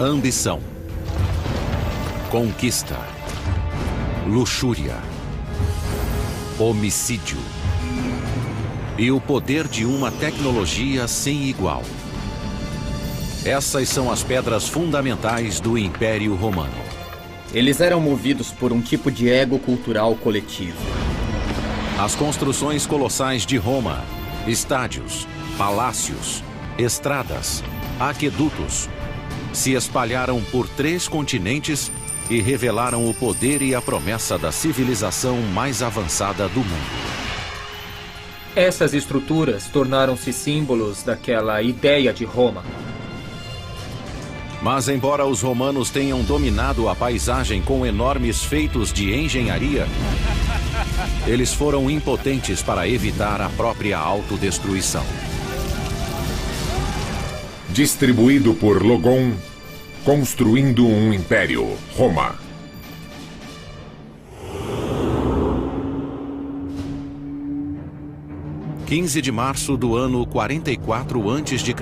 Ambição, conquista, luxúria, homicídio e o poder de uma tecnologia sem igual. Essas são as pedras fundamentais do Império Romano. Eles eram movidos por um tipo de ego cultural coletivo. As construções colossais de Roma, estádios, palácios, estradas, aquedutos, se espalharam por 3 continentes e revelaram o poder e a promessa da civilização mais avançada do mundo. Essas estruturas tornaram-se símbolos daquela ideia de Roma. Mas embora os romanos tenham dominado a paisagem com enormes feitos de engenharia, eles foram impotentes para evitar a própria autodestruição. Distribuído por Logon, construindo um império, Roma. – 15 de março do ano 44 a.C.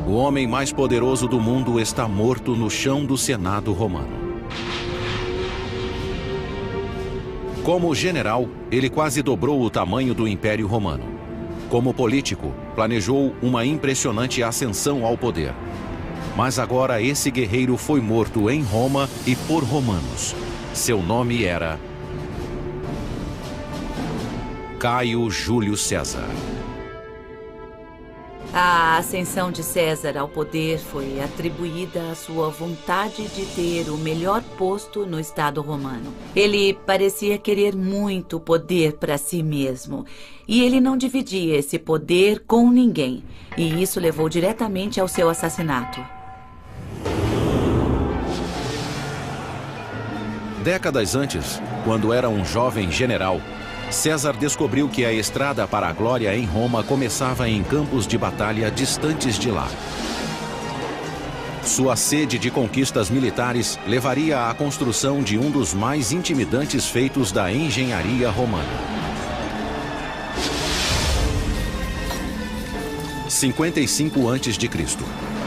O homem mais poderoso do mundo está morto no chão do Senado romano. Como general, ele quase dobrou o tamanho do Império Romano. Como político, planejou uma impressionante ascensão ao poder. Mas agora esse guerreiro foi morto em Roma e por romanos. Seu nome era Caio Júlio César. A ascensão de César ao poder foi atribuída à sua vontade de ter o melhor posto no Estado romano. Ele parecia querer muito poder para si mesmo, e ele não dividia esse poder com ninguém, e isso levou diretamente ao seu assassinato. Décadas antes, quando era um jovem general, César descobriu que a estrada para a glória em Roma começava em campos de batalha distantes de lá. Sua sede de conquistas militares levaria à construção de um dos mais intimidantes feitos da engenharia romana. 55 a.C.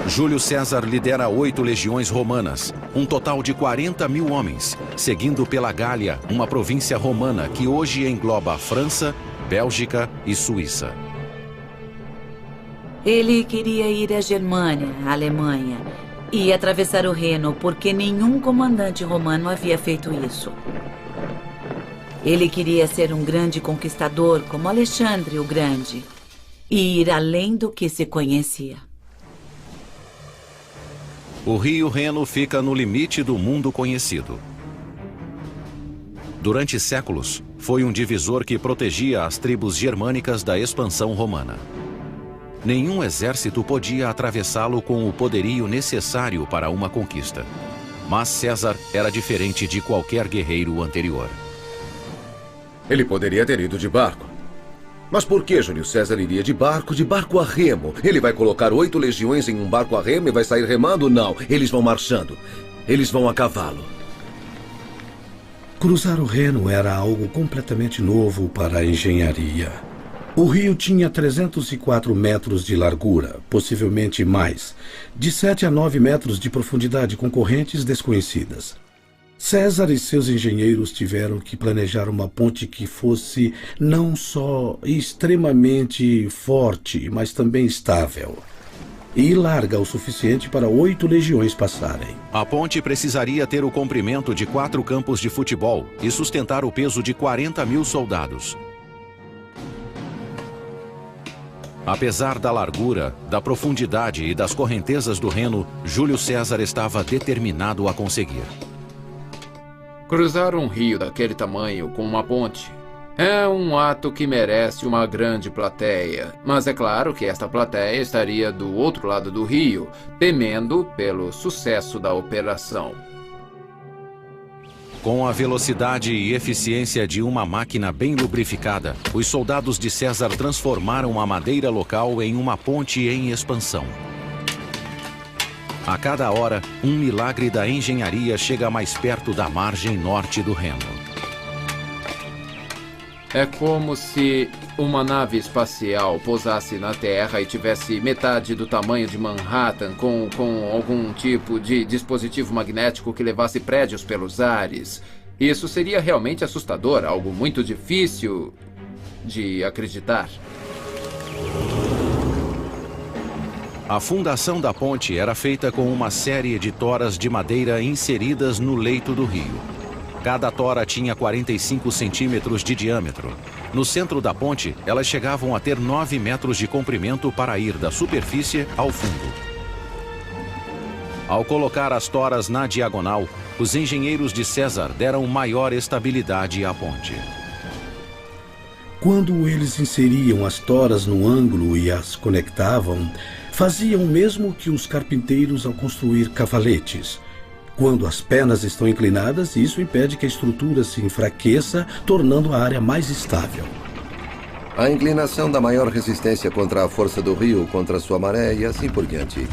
Júlio César lidera 8 legiões romanas, um total de 40.000 homens, seguindo pela Gália, uma província romana que hoje engloba França, Bélgica e Suíça. Ele queria ir à Germânia, à Alemanha, e atravessar o Reno, porque nenhum comandante romano havia feito isso. Ele queria ser um grande conquistador, como Alexandre o Grande, e ir além do que se conhecia. O rio Reno fica no limite do mundo conhecido. Durante séculos, foi um divisor que protegia as tribos germânicas da expansão romana. Nenhum exército podia atravessá-lo com o poderio necessário para uma conquista. Mas César era diferente de qualquer guerreiro anterior. Ele poderia ter ido de barco. Mas por que Júlio César iria de barco a remo? Ele vai colocar 8 legiões em um barco a remo e vai sair remando? Não, eles vão marchando. Eles vão a cavalo. Cruzar o Reno era algo completamente novo para a engenharia. O rio tinha 304 metros de largura, possivelmente mais, de 7 a 9 metros de profundidade com correntes desconhecidas. César e seus engenheiros tiveram que planejar uma ponte que fosse não só extremamente forte, mas também estável. E larga o suficiente para 8 legiões passarem. A ponte precisaria ter o comprimento de 4 campos de futebol e sustentar o peso de 40.000 soldados. Apesar da largura, da profundidade e das correntezas do Reno, Júlio César estava determinado a conseguir. Cruzar um rio daquele tamanho com uma ponte é um ato que merece uma grande plateia. Mas é claro que esta plateia estaria do outro lado do rio, temendo pelo sucesso da operação. Com a velocidade e eficiência de uma máquina bem lubrificada, os soldados de César transformaram a madeira local em uma ponte em expansão. A cada hora, um milagre da engenharia chega mais perto da margem norte do Reno. É como se uma nave espacial pousasse na Terra e tivesse metade do tamanho de Manhattan com algum tipo de dispositivo magnético que levasse prédios pelos ares. Isso seria realmente assustador, algo muito difícil de acreditar. A fundação da ponte era feita com uma série de toras de madeira inseridas no leito do rio. Cada tora tinha 45 centímetros de diâmetro. No centro da ponte, elas chegavam a ter 9 metros de comprimento para ir da superfície ao fundo. Ao colocar as toras na diagonal, os engenheiros de César deram maior estabilidade à ponte. Quando eles inseriam as toras no ângulo e as conectavam, faziam o mesmo que os carpinteiros ao construir cavaletes. Quando as pernas estão inclinadas, isso impede que a estrutura se enfraqueça, tornando a área mais estável. A inclinação dá maior resistência contra a força do rio, contra sua maré e assim por diante.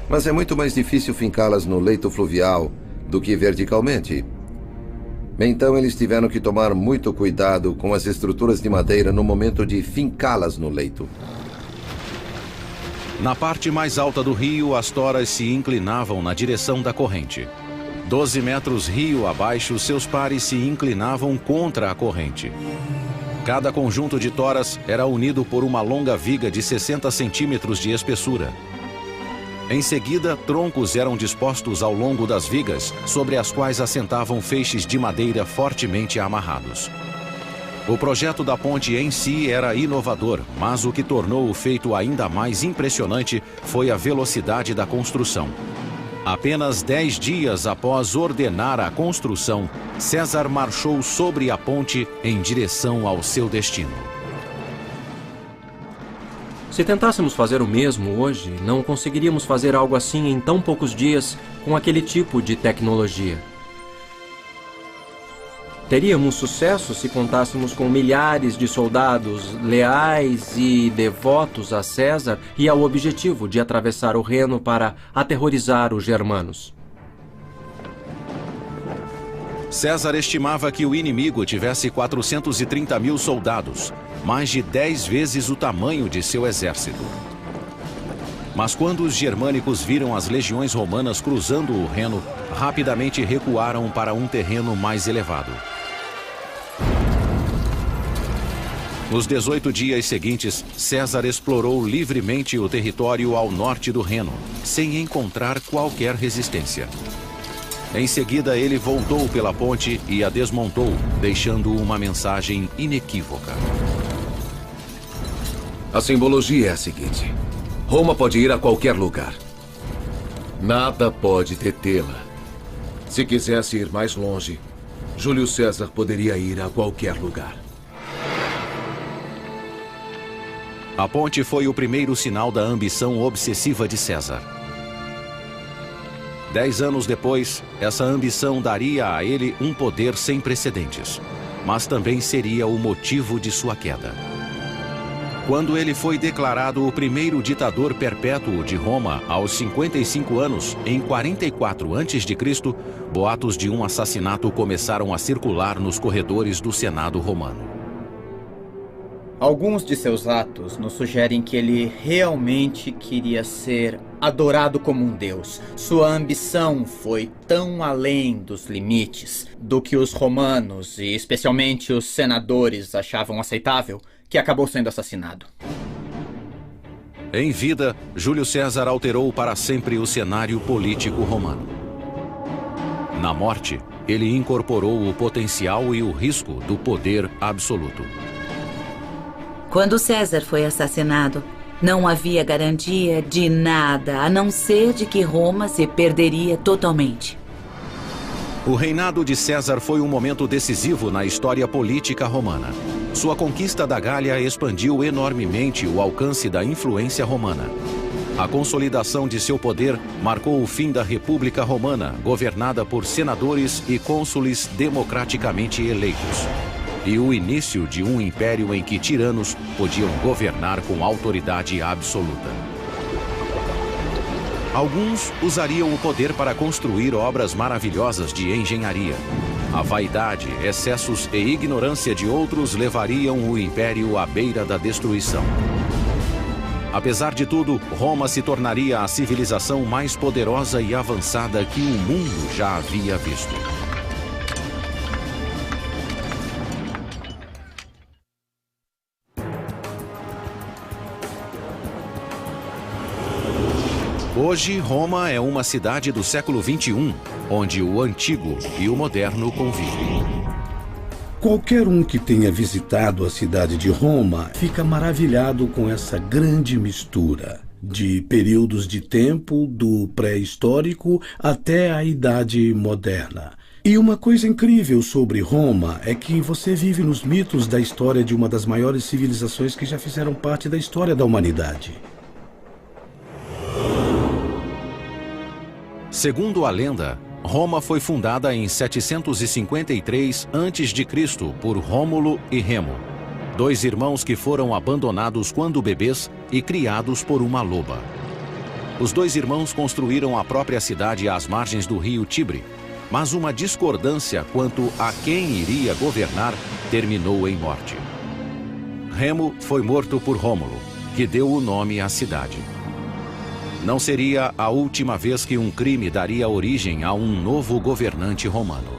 Mas é muito mais difícil fincá-las no leito fluvial do que verticalmente. Então eles tiveram que tomar muito cuidado com as estruturas de madeira no momento de fincá-las no leito. Na parte mais alta do rio, as toras se inclinavam na direção da corrente. 12 metros rio abaixo, seus pares se inclinavam contra a corrente. Cada conjunto de toras era unido por uma longa viga de 60 centímetros de espessura. Em seguida, troncos eram dispostos ao longo das vigas, sobre as quais assentavam feixes de madeira fortemente amarrados. O projeto da ponte em si era inovador, mas o que tornou o feito ainda mais impressionante foi a velocidade da construção. Apenas 10 dias após ordenar a construção, César marchou sobre a ponte em direção ao seu destino. Se tentássemos fazer o mesmo hoje, não conseguiríamos fazer algo assim em tão poucos dias com aquele tipo de tecnologia. Teríamos sucesso se contássemos com milhares de soldados leais e devotos a César e ao objetivo de atravessar o Reno para aterrorizar os germanos. César estimava que o inimigo tivesse 430 mil soldados, mais de 10 vezes o tamanho de seu exército. Mas quando os germânicos viram as legiões romanas cruzando o Reno, rapidamente recuaram para um terreno mais elevado. Nos 18 dias seguintes, César explorou livremente o território ao norte do Reno, sem encontrar qualquer resistência. Em seguida, ele voltou pela ponte e a desmontou, deixando uma mensagem inequívoca. A simbologia é a seguinte: Roma pode ir a qualquer lugar. Nada pode detê-la. Se quisesse ir mais longe, Júlio César poderia ir a qualquer lugar. A ponte foi o primeiro sinal da ambição obsessiva de César. 10 anos depois, essa ambição daria a ele um poder sem precedentes, mas também seria o motivo de sua queda. Quando ele foi declarado o primeiro ditador perpétuo de Roma aos 55 anos, em 44 a.C., boatos de um assassinato começaram a circular nos corredores do Senado romano. Alguns de seus atos nos sugerem que ele realmente queria ser adorado como um deus. Sua ambição foi tão além dos limites do que os romanos, e especialmente os senadores, achavam aceitável, que acabou sendo assassinado. Em vida, Júlio César alterou para sempre o cenário político romano. Na morte, ele incorporou o potencial e o risco do poder absoluto. Quando César foi assassinado, não havia garantia de nada, a não ser de que Roma se perderia totalmente. O reinado de César foi um momento decisivo na história política romana. Sua conquista da Gália expandiu enormemente o alcance da influência romana. A consolidação de seu poder marcou o fim da República Romana, governada por senadores e cônsules democraticamente eleitos, e o início de um império em que tiranos podiam governar com autoridade absoluta. Alguns usariam o poder para construir obras maravilhosas de engenharia. A vaidade, excessos e ignorância de outros levariam o império à beira da destruição. Apesar de tudo, Roma se tornaria a civilização mais poderosa e avançada que o mundo já havia visto. Hoje, Roma é uma cidade do século XXI, onde o antigo e o moderno convivem. Qualquer um que tenha visitado a cidade de Roma fica maravilhado com essa grande mistura de períodos de tempo, do pré-histórico até a idade moderna. E uma coisa incrível sobre Roma é que você vive nos mitos da história de uma das maiores civilizações que já fizeram parte da história da humanidade. Segundo a lenda, Roma foi fundada em 753 a.C. por Rômulo e Remo, dois irmãos que foram abandonados quando bebês e criados por uma loba. Os dois irmãos construíram a própria cidade às margens do rio Tibre, mas uma discordância quanto a quem iria governar terminou em morte. Remo foi morto por Rômulo, que deu o nome à cidade. Não seria a última vez que um crime daria origem a um novo governante romano.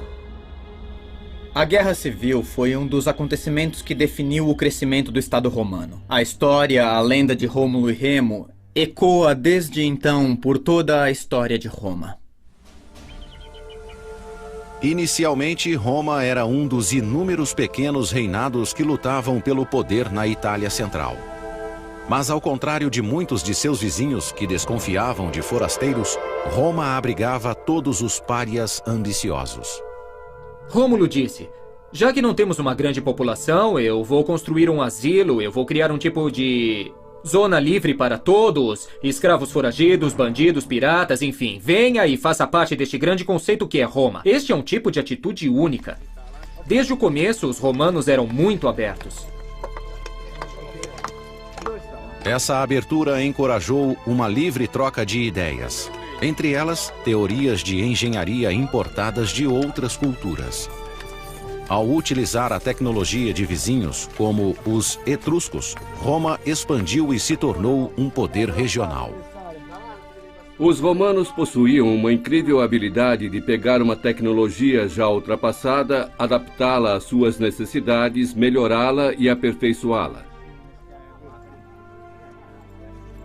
A Guerra Civil foi um dos acontecimentos que definiu o crescimento do Estado romano. A história, a lenda de Rômulo e Remo, ecoa desde então por toda a história de Roma. Inicialmente, Roma era um dos inúmeros pequenos reinados que lutavam pelo poder na Itália Central. Mas, ao contrário de muitos de seus vizinhos que desconfiavam de forasteiros, Roma abrigava todos os párias ambiciosos. Rômulo disse: já que não temos uma grande população, eu vou construir um asilo, eu vou criar um tipo de zona livre para todos, escravos foragidos, bandidos, piratas, enfim. Venha e faça parte deste grande conceito que é Roma. Este é um tipo de atitude única. Desde o começo, os romanos eram muito abertos. Essa abertura encorajou uma livre troca de ideias. Entre elas, teorias de engenharia importadas de outras culturas. Ao utilizar a tecnologia de vizinhos, como os etruscos, Roma expandiu e se tornou um poder regional. Os romanos possuíam uma incrível habilidade de pegar uma tecnologia já ultrapassada, adaptá-la às suas necessidades, melhorá-la e aperfeiçoá-la.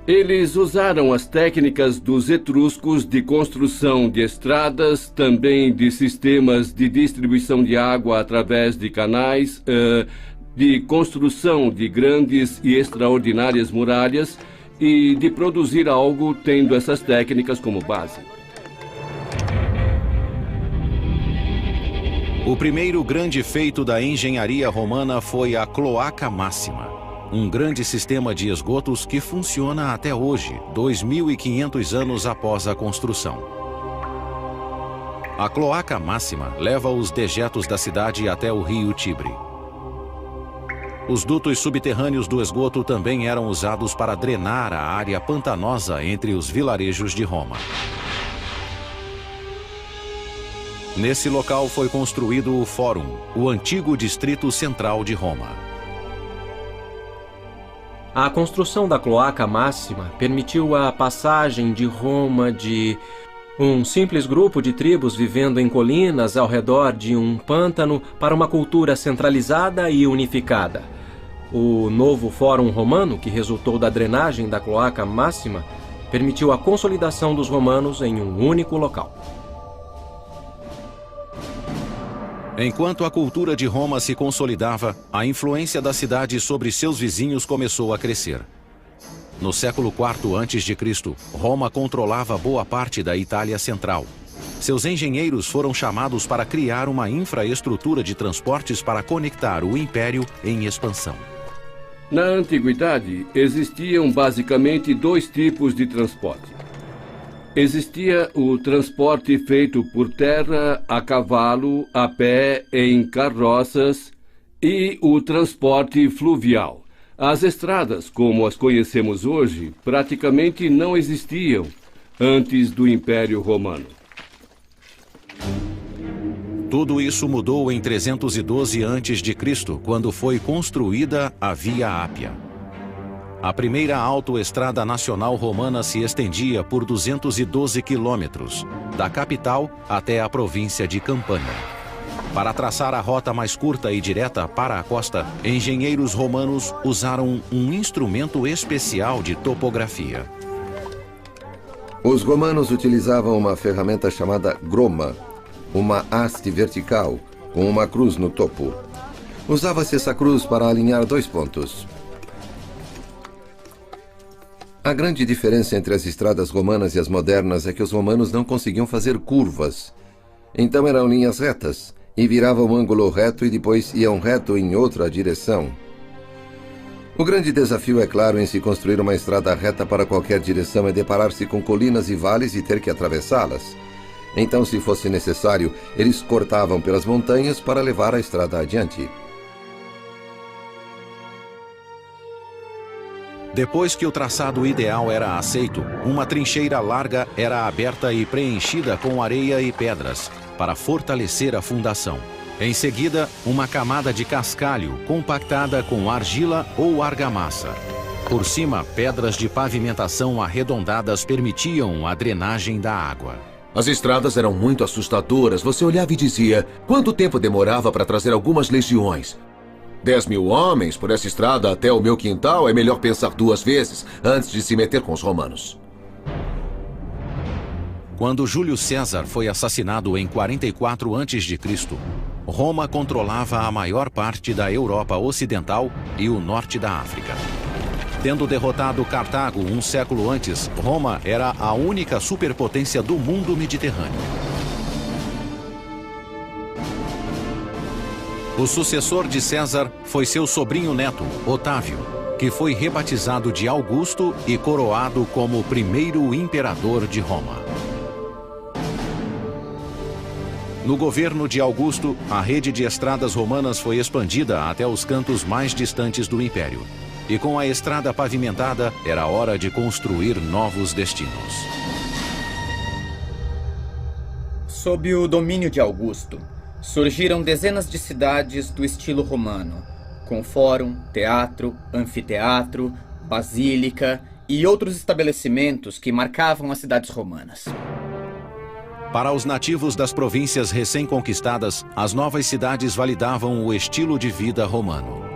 Eles usaram as técnicas dos etruscos de construção de estradas, também de sistemas de distribuição de água através de canais, de construção de grandes e extraordinárias muralhas e de produzir algo tendo essas técnicas como base. O primeiro grande feito da engenharia romana foi a Cloaca Máxima. Um grande sistema de esgotos que funciona até hoje, 2.500 anos após a construção. A Cloaca Máxima leva os dejetos da cidade até o rio Tibre. Os dutos subterrâneos do esgoto também eram usados para drenar a área pantanosa entre os vilarejos de Roma. Nesse local foi construído o Fórum, o antigo distrito central de Roma. A construção da Cloaca Máxima permitiu a passagem de Roma de um simples grupo de tribos vivendo em colinas ao redor de um pântano para uma cultura centralizada e unificada. O novo Fórum Romano, que resultou da drenagem da Cloaca Máxima, permitiu a consolidação dos romanos em um único local. Enquanto a cultura de Roma se consolidava, a influência da cidade sobre seus vizinhos começou a crescer. No século IV a.C., Roma controlava boa parte da Itália Central. Seus engenheiros foram chamados para criar uma infraestrutura de transportes para conectar o império em expansão. Na antiguidade, existiam basicamente dois tipos de transporte. Existia o transporte feito por terra, a cavalo, a pé, em carroças e o transporte fluvial. As estradas, como as conhecemos hoje, praticamente não existiam antes do Império Romano. Tudo isso mudou em 312 a.C., quando foi construída a Via Ápia. A primeira autoestrada nacional romana se estendia por 212 quilômetros, da capital até a província de Campânia. Para traçar a rota mais curta e direta para a costa, engenheiros romanos usaram um instrumento especial de topografia. Os romanos utilizavam uma ferramenta chamada groma, uma haste vertical com uma cruz no topo. Usava-se essa cruz para alinhar dois pontos. A grande diferença entre as estradas romanas e as modernas é que os romanos não conseguiam fazer curvas. Então eram linhas retas, e viravam um ângulo reto e depois iam reto em outra direção. O grande desafio, é claro, em se construir uma estrada reta para qualquer direção é deparar-se com colinas e vales e ter que atravessá-las. Então, se fosse necessário, eles cortavam pelas montanhas para levar a estrada adiante. Depois que o traçado ideal era aceito, uma trincheira larga era aberta e preenchida com areia e pedras, para fortalecer a fundação. Em seguida, uma camada de cascalho compactada com argila ou argamassa. Por cima, pedras de pavimentação arredondadas permitiam a drenagem da água. As estradas eram muito assustadoras. Você olhava e dizia, quanto tempo demorava para trazer algumas legiões? 10.000 homens por essa estrada até o meu quintal, é melhor pensar duas vezes antes de se meter com os romanos. Quando Júlio César foi assassinado em 44 a.C., Roma controlava a maior parte da Europa Ocidental e o norte da África. Tendo derrotado Cartago um século antes, Roma era a única superpotência do mundo mediterrâneo. O sucessor de César foi seu sobrinho neto, Otávio, que foi rebatizado de Augusto e coroado como primeiro imperador de Roma. No governo de Augusto, a rede de estradas romanas foi expandida até os cantos mais distantes do império. E com a estrada pavimentada, era hora de construir novos destinos. Sob o domínio de Augusto, surgiram dezenas de cidades do estilo romano, com fórum, teatro, anfiteatro, basílica e outros estabelecimentos que marcavam as cidades romanas. Para os nativos das províncias recém-conquistadas, as novas cidades validavam o estilo de vida romano.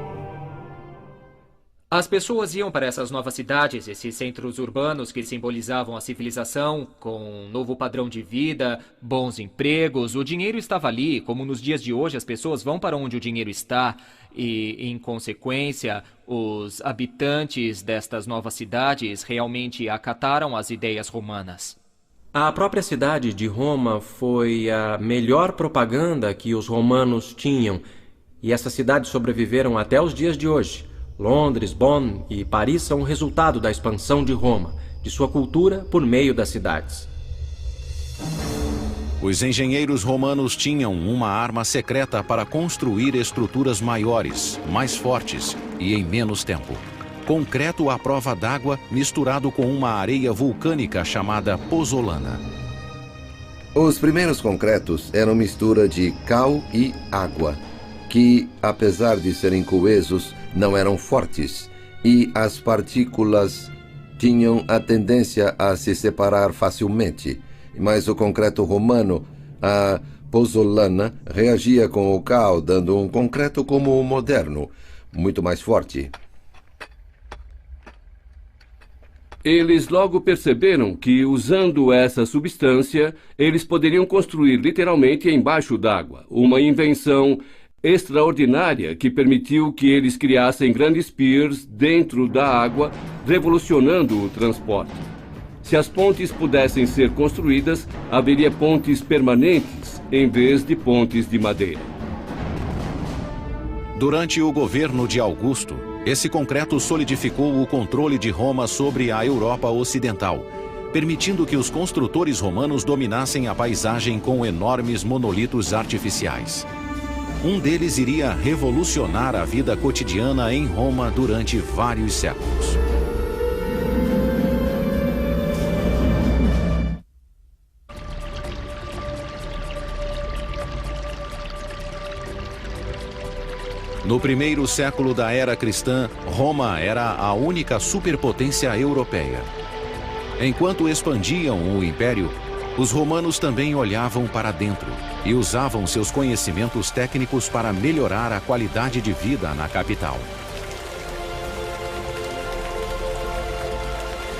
As pessoas iam para essas novas cidades, esses centros urbanos que simbolizavam a civilização, com um novo padrão de vida, bons empregos. O dinheiro estava ali, como nos dias de hoje as pessoas vão para onde o dinheiro está e, em consequência, os habitantes destas novas cidades realmente acataram as ideias romanas. A própria cidade de Roma foi a melhor propaganda que os romanos tinham, e essas cidades sobreviveram até os dias de hoje. Londres, Bonn e Paris são o resultado da expansão de Roma, de sua cultura por meio das cidades. Os engenheiros romanos tinham uma arma secreta para construir estruturas maiores, mais fortes e em menos tempo. Concreto à prova d'água misturado com uma areia vulcânica chamada pozzolana. Os primeiros concretos eram mistura de cal e água, que, apesar de serem coesos, não eram fortes, e as partículas tinham a tendência a se separar facilmente. Mas o concreto romano, a pozzolana, reagia com o cal, dando um concreto como o moderno, muito mais forte. Eles logo perceberam que, usando essa substância, eles poderiam construir literalmente embaixo d'água, uma invenção extraordinária que permitiu que eles criassem grandes piers dentro da água, revolucionando o transporte. Se as pontes pudessem ser construídas, haveria pontes permanentes em vez de pontes de madeira. Durante o governo de Augusto, esse concreto solidificou o controle de Roma sobre a Europa Ocidental, permitindo que os construtores romanos dominassem a paisagem com enormes monolitos artificiais. Um deles iria revolucionar a vida cotidiana em Roma durante vários séculos. No primeiro século da era cristã, Roma era a única superpotência europeia. Enquanto expandiam o império, os romanos também olhavam para dentro e usavam seus conhecimentos técnicos para melhorar a qualidade de vida na capital.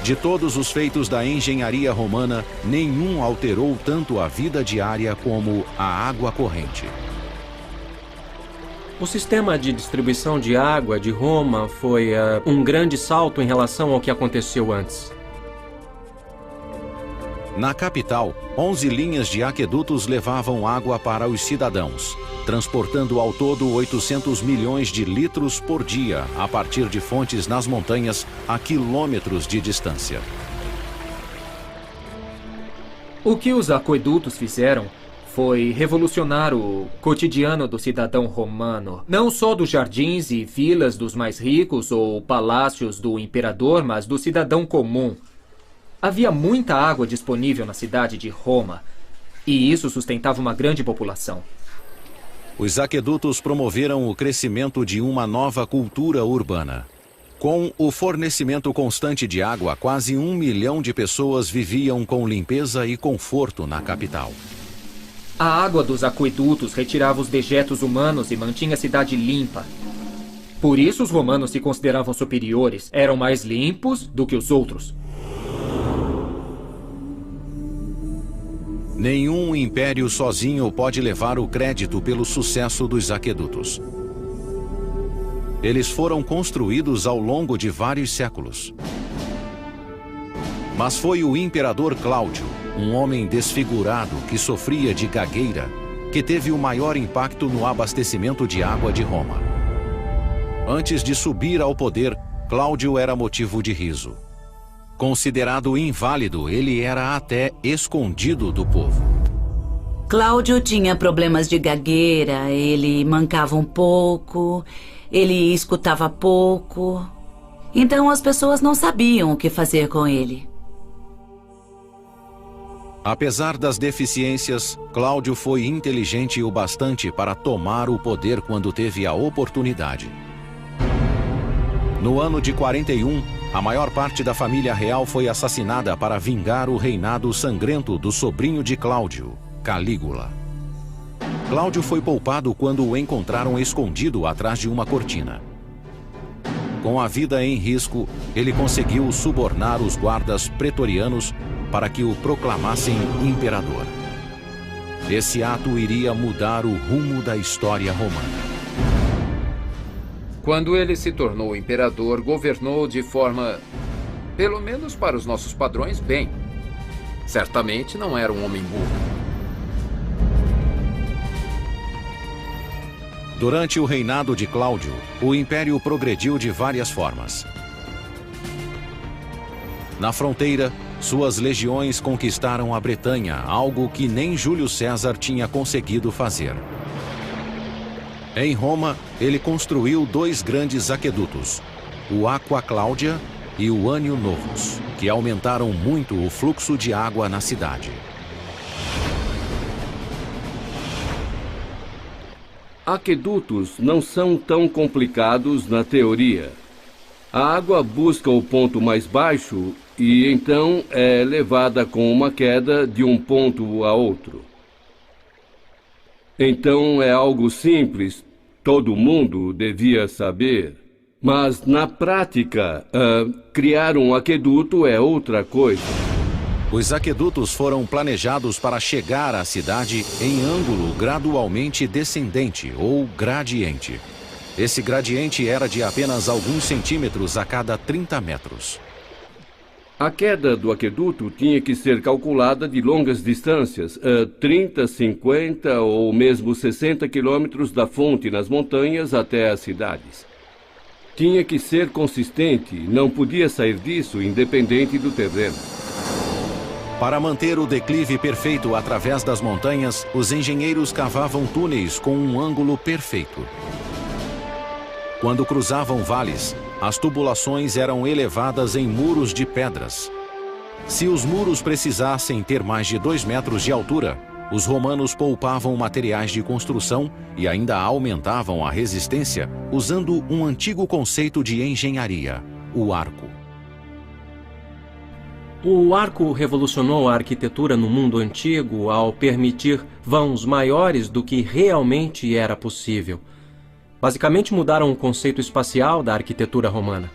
De todos os feitos da engenharia romana, nenhum alterou tanto a vida diária como a água corrente. O sistema de distribuição de água de Roma foi um grande salto em relação ao que aconteceu antes. Na capital, 11 linhas de aquedutos levavam água para os cidadãos, transportando ao todo 800 milhões de litros por dia a partir de fontes nas montanhas a quilômetros de distância. O que os aquedutos fizeram foi revolucionar o cotidiano do cidadão romano. Não só dos jardins e vilas dos mais ricos ou palácios do imperador, mas do cidadão comum. Havia muita água disponível na cidade de Roma, e isso sustentava uma grande população. Os aquedutos promoveram o crescimento de uma nova cultura urbana. Com o fornecimento constante de água, quase 1 milhão de pessoas viviam com limpeza e conforto na capital. A água dos aquedutos retirava os dejetos humanos e mantinha a cidade limpa. Por isso os romanos se consideravam superiores, eram mais limpos do que os outros. Nenhum império sozinho pode levar o crédito pelo sucesso dos aquedutos. Eles foram construídos ao longo de vários séculos. Mas foi o imperador Cláudio, um homem desfigurado que sofria de gagueira, que teve o maior impacto no abastecimento de água de Roma. Antes de subir ao poder, Cláudio era motivo de riso. Considerado inválido, ele era até escondido do povo. Cláudio tinha problemas de gagueira, ele mancava um pouco, ele escutava pouco. Então as pessoas não sabiam o que fazer com ele. Apesar das deficiências, Cláudio foi inteligente o bastante para tomar o poder quando teve a oportunidade. No ano de 41, a maior parte da família real foi assassinada para vingar o reinado sangrento do sobrinho de Cláudio, Calígula. Cláudio foi poupado quando o encontraram escondido atrás de uma cortina. Com a vida em risco, ele conseguiu subornar os guardas pretorianos para que o proclamassem imperador. Esse ato iria mudar o rumo da história romana. Quando ele se tornou imperador, governou de forma, pelo menos para os nossos padrões, bem. Certamente não era um homem burro. Durante o reinado de Cláudio, o império progrediu de várias formas. Na fronteira, suas legiões conquistaram a Bretanha, algo que nem Júlio César tinha conseguido fazer. Em Roma, ele construiu 2 grandes aquedutos, o Aqua Cláudia e o Anio Novus, que aumentaram muito o fluxo de água na cidade. Aquedutos não são tão complicados na teoria. A água busca o ponto mais baixo e então é levada com uma queda de um ponto a outro. Então é algo simples, todo mundo devia saber. Mas na prática, criar um aqueduto é outra coisa. Os aquedutos foram planejados para chegar à cidade em ângulo gradualmente descendente ou gradiente. Esse gradiente era de apenas alguns centímetros a cada 30 metros. A queda do aqueduto tinha que ser calculada de longas distâncias, 30, 50 ou mesmo 60 quilômetros da fonte nas montanhas até as cidades. Tinha que ser consistente, não podia sair disso independente do terreno. Para manter o declive perfeito através das montanhas, os engenheiros cavavam túneis com um ângulo perfeito. Quando cruzavam vales, as tubulações eram elevadas em muros de pedras. Se os muros precisassem ter mais de 2 metros de altura, os romanos poupavam materiais de construção e ainda aumentavam a resistência usando um antigo conceito de engenharia, o arco. O arco revolucionou a arquitetura no mundo antigo ao permitir vãos maiores do que realmente era possível. Basicamente mudaram o conceito espacial da arquitetura romana.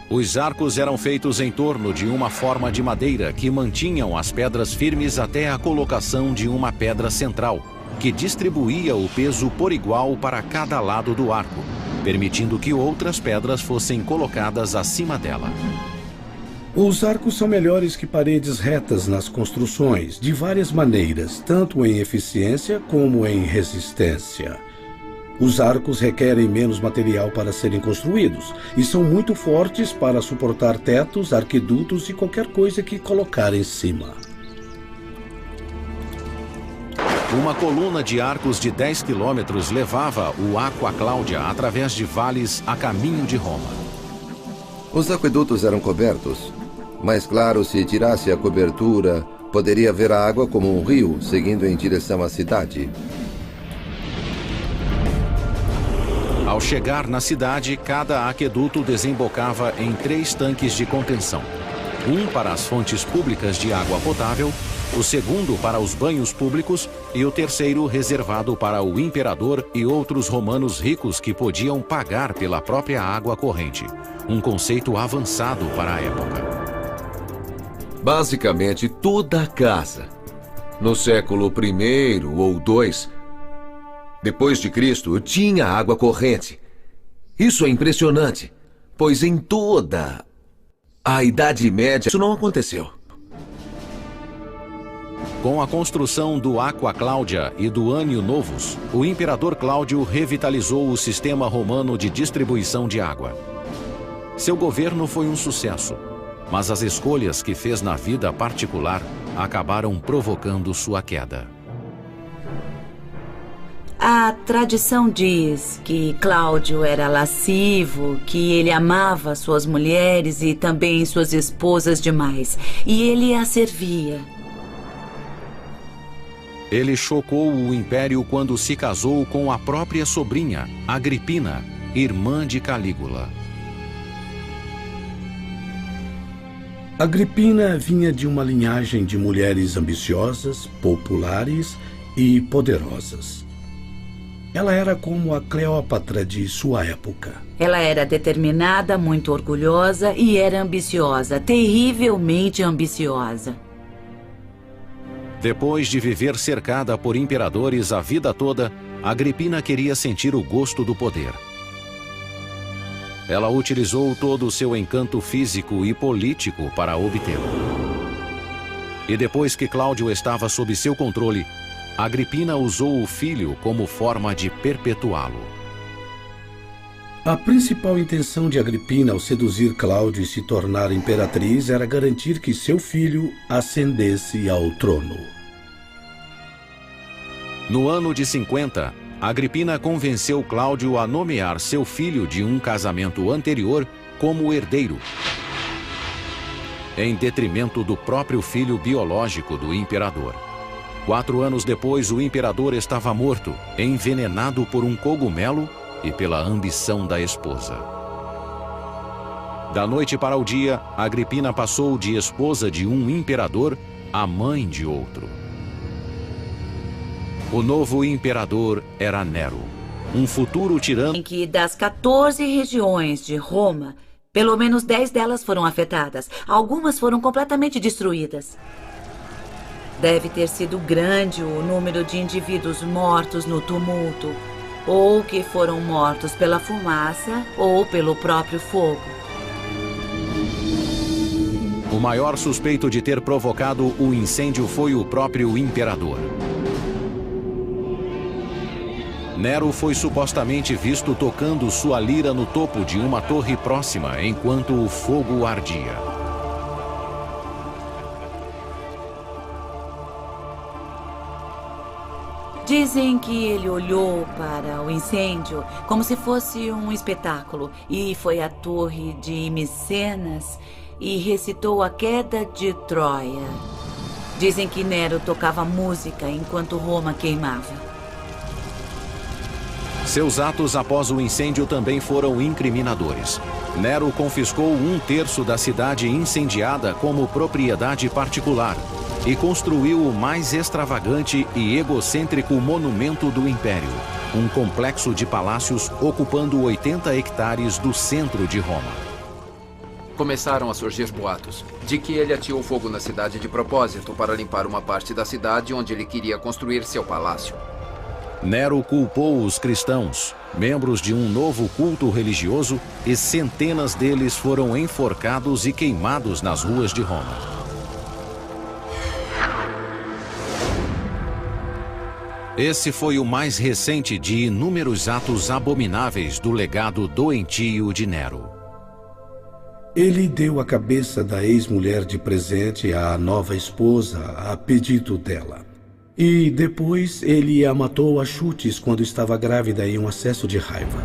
Os arcos eram feitos em torno de uma forma de madeira que mantinham as pedras firmes até a colocação de uma pedra central, que distribuía o peso por igual para cada lado do arco, permitindo que outras pedras fossem colocadas acima dela. Os arcos são melhores que paredes retas nas construções, de várias maneiras, tanto em eficiência como em resistência. Os arcos requerem menos material para serem construídos e são muito fortes para suportar tetos, arquidutos e qualquer coisa que colocar em cima. Uma coluna de arcos de 10 quilômetros levava o Aqua Claudia através de vales a caminho de Roma. Os aquedutos eram cobertos, mas claro, se tirasse a cobertura, poderia ver a água como um rio seguindo em direção à cidade. Ao chegar na cidade, cada aqueduto desembocava em 3 tanques de contenção. Um para as fontes públicas de água potável, o segundo para os banhos públicos e o terceiro reservado para o imperador e outros romanos ricos que podiam pagar pela própria água corrente. Um conceito avançado para a época. Basicamente, toda a casa, no século I ou II, depois de Cristo, tinha água corrente. Isso é impressionante, pois em toda a Idade Média isso não aconteceu. Com a construção do Aqua Claudia e do Annio Novus, o imperador Cláudio revitalizou o sistema romano de distribuição de água. Seu governo foi um sucesso, mas as escolhas que fez na vida particular acabaram provocando sua queda. A tradição diz que Cláudio era lascivo, que ele amava suas mulheres e também suas esposas demais, e ele as servia. Ele chocou o império quando se casou com a própria sobrinha, Agripina, irmã de Calígula. Agripina vinha de uma linhagem de mulheres ambiciosas, populares e poderosas. Ela era como a Cleópatra de sua época. Ela era determinada, muito orgulhosa e era ambiciosa, terrivelmente ambiciosa. Depois de viver cercada por imperadores a vida toda, Agripina queria sentir o gosto do poder. Ela utilizou todo o seu encanto físico e político para obtê-lo. E depois que Cláudio estava sob seu controle, Agripina usou o filho como forma de perpetuá-lo. A principal intenção de Agripina ao seduzir Cláudio e se tornar imperatriz era garantir que seu filho ascendesse ao trono. No ano de 50, Agripina convenceu Cláudio a nomear seu filho de um casamento anterior como herdeiro, em detrimento do próprio filho biológico do imperador. 4 anos depois, o imperador estava morto, envenenado por um cogumelo e pela ambição da esposa. Da noite para o dia, Agripina passou de esposa de um imperador a mãe de outro. O novo imperador era Nero, um futuro tirano Em que das 14 regiões de Roma, pelo menos 10 delas foram afetadas. Algumas foram completamente destruídas. Deve ter sido grande o número de indivíduos mortos no tumulto, ou que foram mortos pela fumaça ou pelo próprio fogo. O maior suspeito de ter provocado o incêndio foi o próprio imperador. Nero foi supostamente visto tocando sua lira no topo de uma torre próxima enquanto o fogo ardia. Dizem que ele olhou para o incêndio como se fosse um espetáculo e foi à torre de Micenas e recitou a queda de Troia. Dizem que Nero tocava música enquanto Roma queimava. Seus atos após o incêndio também foram incriminadores. Nero confiscou 1/3 da cidade incendiada como propriedade particular e construiu o mais extravagante e egocêntrico monumento do Império, um complexo de palácios ocupando 80 hectares do centro de Roma. Começaram a surgir boatos de que ele ateou fogo na cidade de propósito para limpar uma parte da cidade onde ele queria construir seu palácio. Nero culpou os cristãos, membros de um novo culto religioso, e centenas deles foram enforcados e queimados nas ruas de Roma. Esse foi o mais recente de inúmeros atos abomináveis do legado doentio de Nero. Ele deu a cabeça da ex-mulher de presente à nova esposa a pedido dela. E depois ele a matou a chutes quando estava grávida em um acesso de raiva.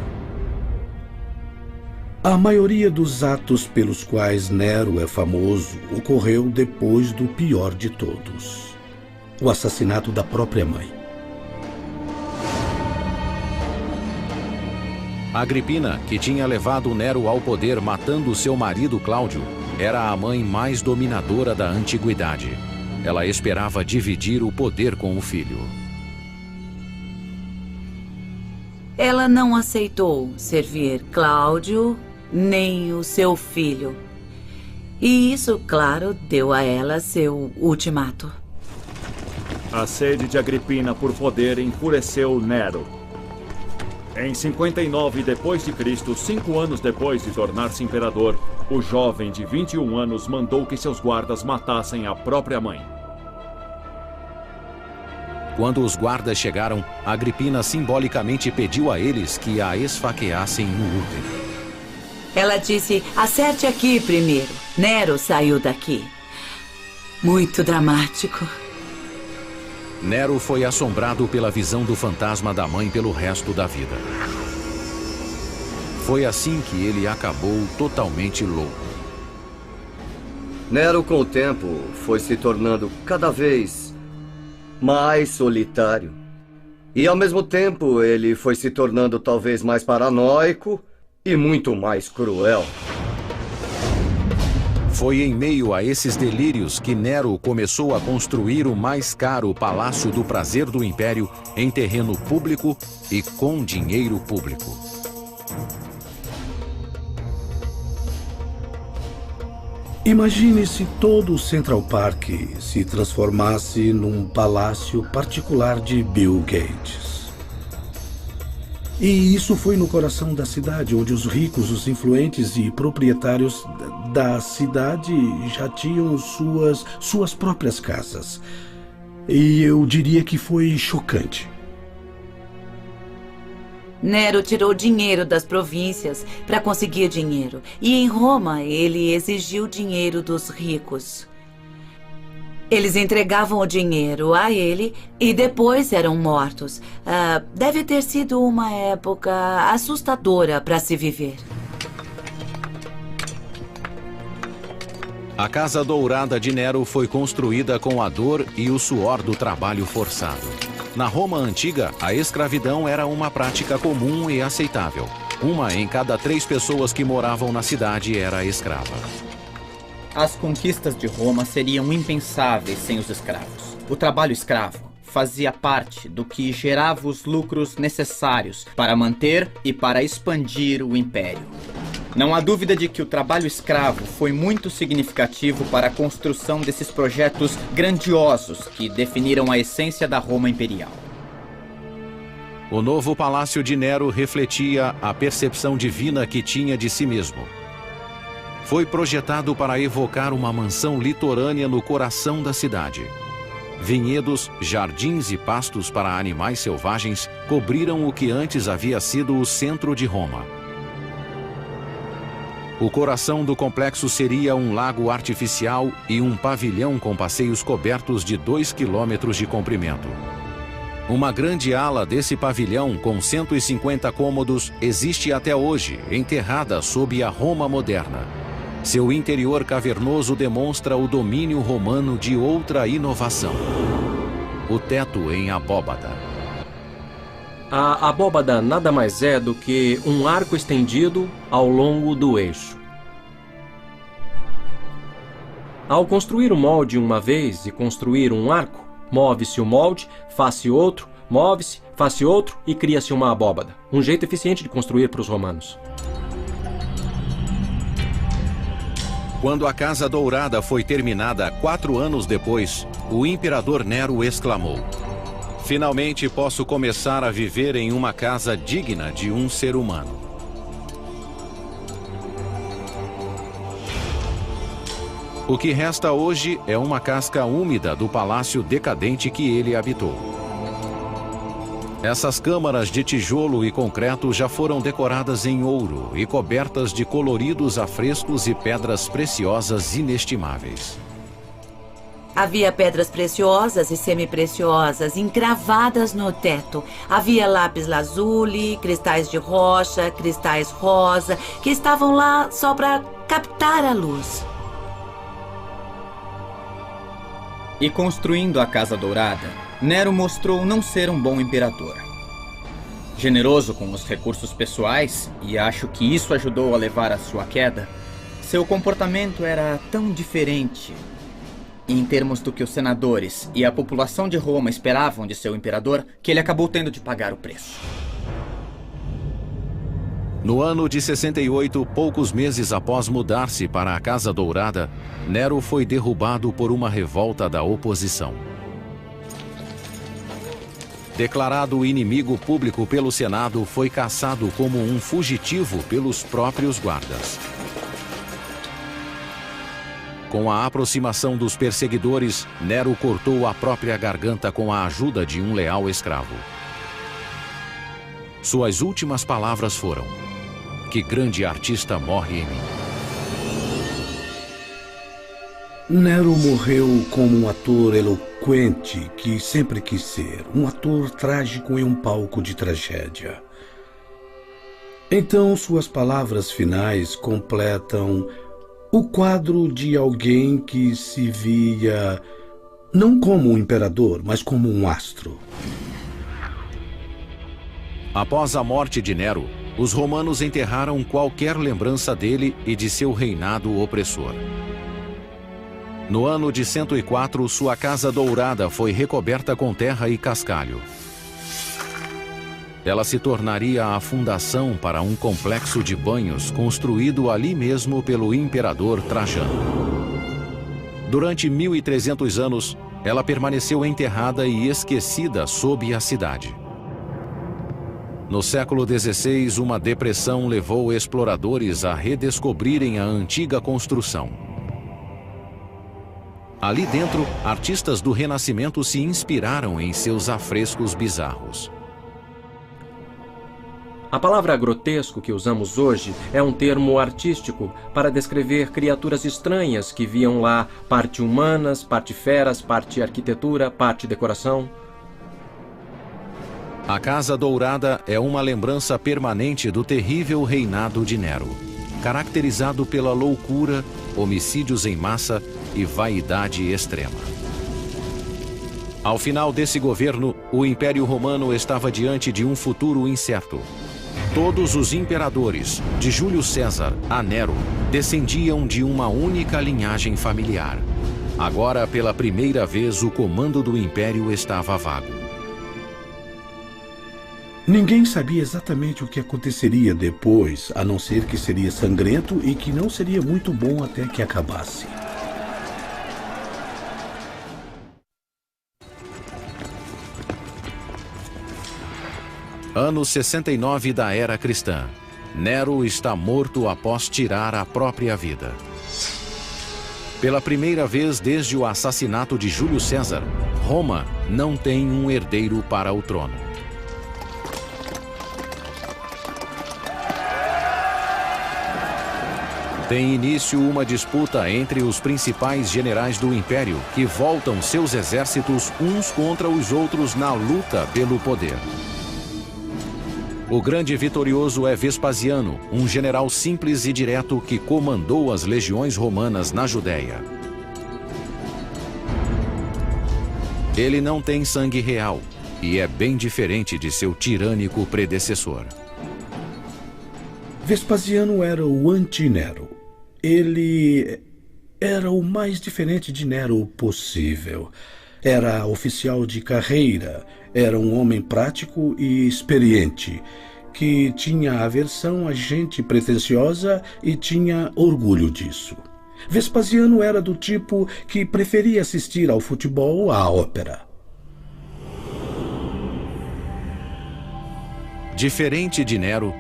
A maioria dos atos pelos quais Nero é famoso ocorreu depois do pior de todos: o assassinato da própria mãe. Agripina, que tinha levado Nero ao poder matando seu marido Cláudio, era a mãe mais dominadora da antiguidade. Ela esperava dividir o poder com o filho. Ela não aceitou servir Cláudio nem o seu filho. E isso, claro, deu a ela seu ultimato. A sede de Agripina por poder enfureceu Nero. Em 59 d.C., 5 anos depois de tornar-se imperador, o jovem de 21 anos mandou que seus guardas matassem a própria mãe. Quando os guardas chegaram, Agripina simbolicamente pediu a eles que a esfaqueassem no útero. Ela disse: acerte aqui primeiro. Nero saiu daqui. Muito dramático. Nero foi assombrado pela visão do fantasma da mãe pelo resto da vida. Foi assim que ele acabou totalmente louco. Nero, com o tempo, foi se tornando cada vez mais solitário. E, ao mesmo tempo, ele foi se tornando talvez mais paranoico e muito mais cruel. Foi em meio a esses delírios que Nero começou a construir o mais caro Palácio do Prazer do Império em terreno público e com dinheiro público. Imagine se todo o Central Park se transformasse num palácio particular de Bill Gates. E isso foi no coração da cidade, onde os ricos, os influentes e proprietários da cidade já tinham suas próprias casas. E eu diria que foi chocante. Nero tirou dinheiro das províncias para conseguir dinheiro. E em Roma, ele exigiu dinheiro dos ricos. Eles entregavam o dinheiro a ele e depois eram mortos. Deve ter sido uma época assustadora para se viver. A Casa Dourada de Nero foi construída com a dor e o suor do trabalho forçado. Na Roma antiga, a escravidão era uma prática comum e aceitável. 1 em cada 3 pessoas que moravam na cidade era escrava. As conquistas de Roma seriam impensáveis sem os escravos. O trabalho escravo fazia parte do que gerava os lucros necessários para manter e para expandir o império. Não há dúvida de que o trabalho escravo foi muito significativo para a construção desses projetos grandiosos que definiram a essência da Roma imperial. O novo palácio de Nero refletia a percepção divina que tinha de si mesmo. Foi projetado para evocar uma mansão litorânea no coração da cidade. Vinhedos, jardins e pastos para animais selvagens cobriram o que antes havia sido o centro de Roma. O coração do complexo seria um lago artificial e um pavilhão com passeios cobertos de 2 quilômetros de comprimento. Uma grande ala desse pavilhão, com 150 cômodos, existe até hoje, enterrada sob a Roma moderna. Seu interior cavernoso demonstra o domínio romano de outra inovação: o teto em abóbada. A abóbada nada mais é do que um arco estendido ao longo do eixo. Ao construir o molde uma vez e construir um arco, move-se o molde, faz-se outro, move-se, faz-se outro e cria-se uma abóbada. Um jeito eficiente de construir para os romanos. Quando a Casa Dourada foi terminada 4 anos depois, o imperador Nero exclamou: "Finalmente posso começar a viver em uma casa digna de um ser humano." O que resta hoje é uma casca úmida do palácio decadente que ele habitou. Essas câmaras de tijolo e concreto já foram decoradas em ouro e cobertas de coloridos afrescos e pedras preciosas inestimáveis. Havia pedras preciosas e semi-preciosas encravadas no teto. Havia lápis lazuli, cristais de rocha, cristais rosa, que estavam lá só para captar a luz. E construindo a Casa Dourada, Nero mostrou não ser um bom imperador. Generoso com os recursos pessoais, e acho que isso ajudou a levar à sua queda, seu comportamento era tão diferente em termos do que os senadores e a população de Roma esperavam de seu imperador, que ele acabou tendo de pagar o preço. No ano de 68, poucos meses após mudar-se para a Casa Dourada, Nero foi derrubado por uma revolta da oposição. Declarado inimigo público pelo Senado, foi caçado como um fugitivo pelos próprios guardas. Com a aproximação dos perseguidores, Nero cortou a própria garganta com a ajuda de um leal escravo. Suas últimas palavras foram: "Que grande artista morre em mim." Nero morreu como um ator eloquente que sempre quis ser, um ator trágico em um palco de tragédia. Então, suas palavras finais completam o quadro de alguém que se via não como um imperador, mas como um astro. Após a morte de Nero, os romanos enterraram qualquer lembrança dele e de seu reinado opressor. No ano de 104, sua Casa Dourada foi recoberta com terra e cascalho. Ela se tornaria a fundação para um complexo de banhos construído ali mesmo pelo imperador Trajano. Durante 1300 anos, ela permaneceu enterrada e esquecida sob a cidade. No século XVI, uma depressão levou exploradores a redescobrirem a antiga construção. Ali dentro, artistas do Renascimento se inspiraram em seus afrescos bizarros. A palavra grotesco que usamos hoje é um termo artístico para descrever criaturas estranhas que viam lá parte humanas, parte feras, parte arquitetura, parte decoração. A Casa Dourada é uma lembrança permanente do terrível reinado de Nero, caracterizado pela loucura, homicídios em massa e vaidade extrema. Ao final desse governo, o Império Romano estava diante de um futuro incerto. Todos os imperadores, de Júlio César a Nero, descendiam de uma única linhagem familiar. Agora, pela primeira vez, o comando do Império estava vago. Ninguém sabia exatamente o que aconteceria depois, a não ser que seria sangrento e que não seria muito bom até que acabasse. Ano 69 da Era Cristã. Nero está morto após tirar a própria vida. Pela primeira vez desde o assassinato de Júlio César, Roma não tem um herdeiro para o trono. Tem início uma disputa entre os principais generais do Império, que voltam seus exércitos uns contra os outros na luta pelo poder. O grande vitorioso é Vespasiano, um general simples e direto que comandou as legiões romanas na Judéia. Ele não tem sangue real e é bem diferente de seu tirânico predecessor. Vespasiano era o anti-Nero. Ele era o mais diferente de Nero possível. Era oficial de carreira, era um homem prático e experiente, que tinha aversão a gente pretensiosa e tinha orgulho disso. Vespasiano era do tipo que preferia assistir ao futebol ou à ópera. Diferente de Nero,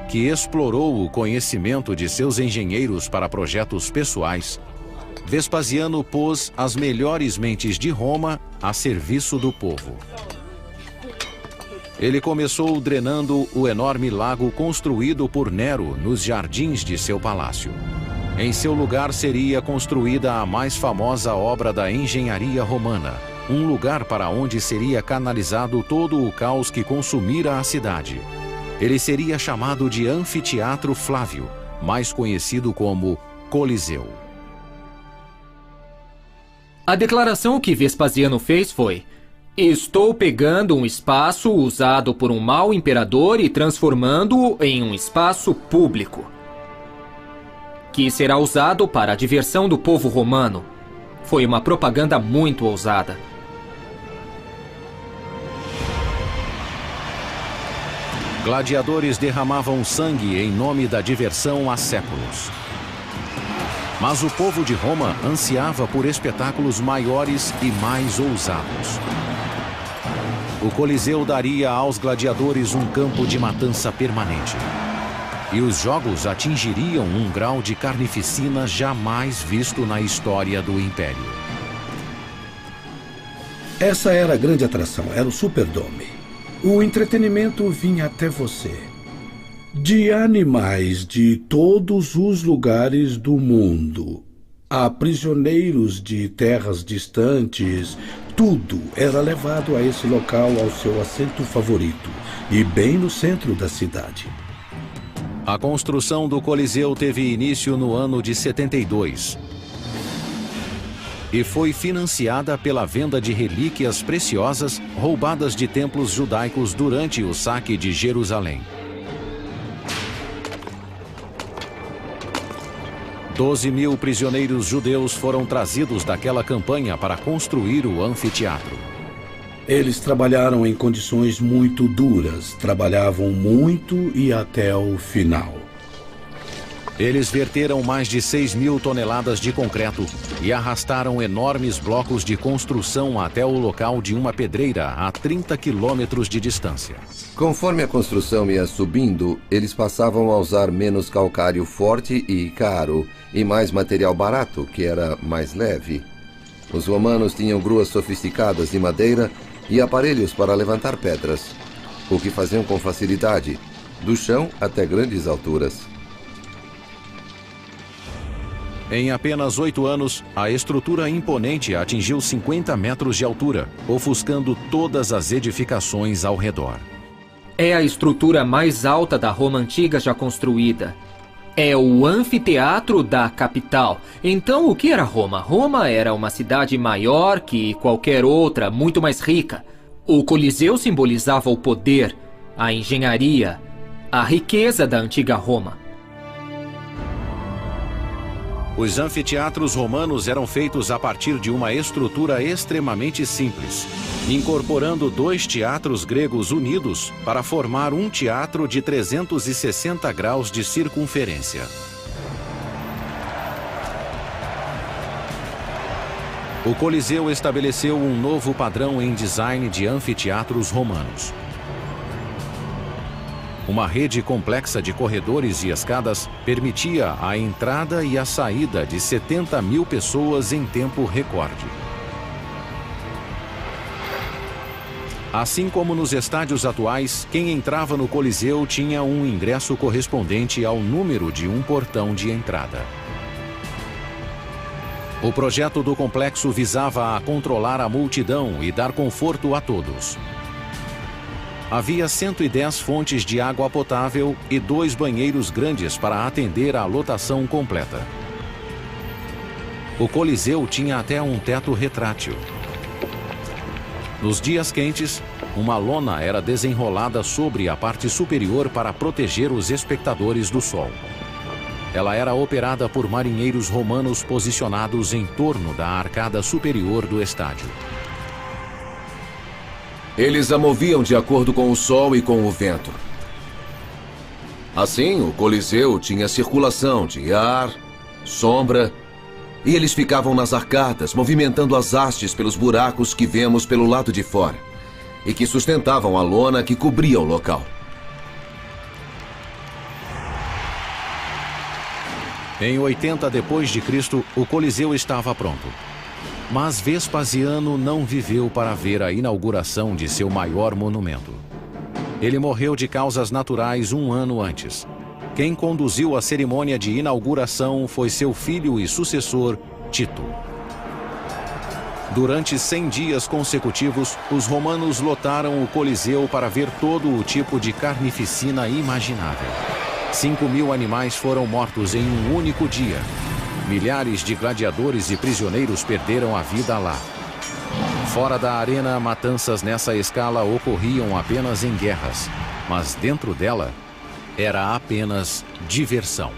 que explorou o conhecimento de seus engenheiros para projetos pessoais, Vespasiano pôs as melhores mentes de Roma a serviço do povo. Ele começou drenando o enorme lago construído por Nero nos jardins de seu palácio. Em seu lugar seria construída a mais famosa obra da engenharia romana, um lugar para onde seria canalizado todo o caos que consumira a cidade. Ele seria chamado de Anfiteatro Flávio, mais conhecido como Coliseu. A declaração que Vespasiano fez foi: estou pegando um espaço usado por um mau imperador e transformando-o em um espaço público, que será usado para a diversão do povo romano. Foi uma propaganda muito ousada. Gladiadores derramavam sangue em nome da diversão há séculos. Mas o povo de Roma ansiava por espetáculos maiores e mais ousados. O Coliseu daria aos gladiadores um campo de matança permanente. E os jogos atingiriam um grau de carnificina jamais visto na história do Império. Essa era a grande atração, era o Superdome. O entretenimento vinha até você. De animais de todos os lugares do mundo, a prisioneiros de terras distantes, tudo era levado a esse local ao seu assento favorito, e bem no centro da cidade. A construção do Coliseu teve início no ano de 72 e foi financiada pela venda de relíquias preciosas roubadas de templos judaicos durante o saque de Jerusalém. 12.000 prisioneiros judeus foram trazidos daquela campanha para construir o anfiteatro. Eles trabalharam em condições muito duras, trabalhavam muito e até o final. Eles verteram mais de 6.000 toneladas de concreto e arrastaram enormes blocos de construção até o local de uma pedreira a 30 quilômetros de distância. Conforme a construção ia subindo, eles passavam a usar menos calcário forte e caro e mais material barato, que era mais leve. Os romanos tinham gruas sofisticadas de madeira e aparelhos para levantar pedras, o que faziam com facilidade, do chão até grandes alturas. Em apenas 8 anos, a estrutura imponente atingiu 50 metros de altura, ofuscando todas as edificações ao redor. É a estrutura mais alta da Roma antiga já construída. É o anfiteatro da capital. Então, o que era Roma? Roma era uma cidade maior que qualquer outra, muito mais rica. O Coliseu simbolizava o poder, a engenharia, a riqueza da antiga Roma. Os anfiteatros romanos eram feitos a partir de uma estrutura extremamente simples, incorporando 2 teatros gregos unidos para formar um teatro de 360 graus de circunferência. O Coliseu estabeleceu um novo padrão em design de anfiteatros romanos. Uma rede complexa de corredores e escadas permitia a entrada e a saída de 70.000 pessoas em tempo recorde. Assim como nos estádios atuais, quem entrava no Coliseu tinha um ingresso correspondente ao número de um portão de entrada. O projeto do complexo visava a controlar a multidão e dar conforto a todos. Havia 110 fontes de água potável e 2 banheiros grandes para atender à lotação completa. O Coliseu tinha até um teto retrátil. Nos dias quentes, uma lona era desenrolada sobre a parte superior para proteger os espectadores do sol. Ela era operada por marinheiros romanos posicionados em torno da arcada superior do estádio. Eles a moviam de acordo com o sol e com o vento. Assim, o Coliseu tinha circulação de ar, sombra, e eles ficavam nas arcadas, movimentando as hastes pelos buracos que vemos pelo lado de fora, e que sustentavam a lona que cobria o local. Em 80 d.C., o Coliseu estava pronto. Mas Vespasiano não viveu para ver a inauguração de seu maior monumento. Ele morreu de causas naturais 1 ano antes. Quem conduziu a cerimônia de inauguração foi seu filho e sucessor, Tito. Durante 100 dias consecutivos, os romanos lotaram o Coliseu para ver todo o tipo de carnificina imaginável. 5.000 animais foram mortos em um único dia. Milhares de gladiadores e prisioneiros perderam a vida lá. Fora da arena, matanças nessa escala ocorriam apenas em guerras, mas dentro dela era apenas diversão.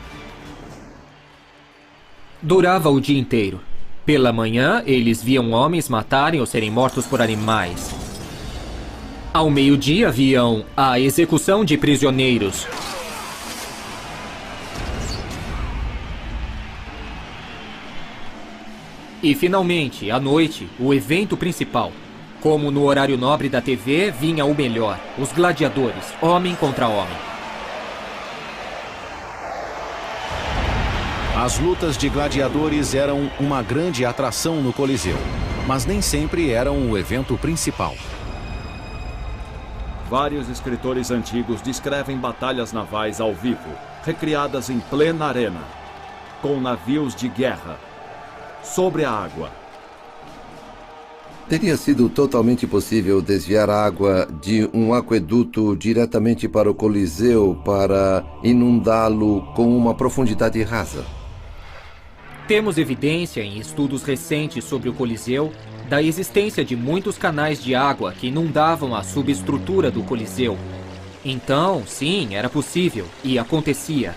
Durava o dia inteiro. Pela manhã, eles viam homens matarem ou serem mortos por animais. Ao meio-dia, viam a execução de prisioneiros. E, finalmente, à noite, o evento principal. Como no horário nobre da TV, vinha o melhor, os gladiadores, homem contra homem. As lutas de gladiadores eram uma grande atração no Coliseu, mas nem sempre eram o evento principal. Vários escritores antigos descrevem batalhas navais ao vivo, recriadas em plena arena, com navios de guerra, sobre a água. Teria sido totalmente possível desviar a água de um aqueduto diretamente para o Coliseu para inundá-lo com uma profundidade rasa. Temos evidência em estudos recentes sobre o Coliseu da existência de muitos canais de água que inundavam a subestrutura do Coliseu. Então, sim, era possível e acontecia.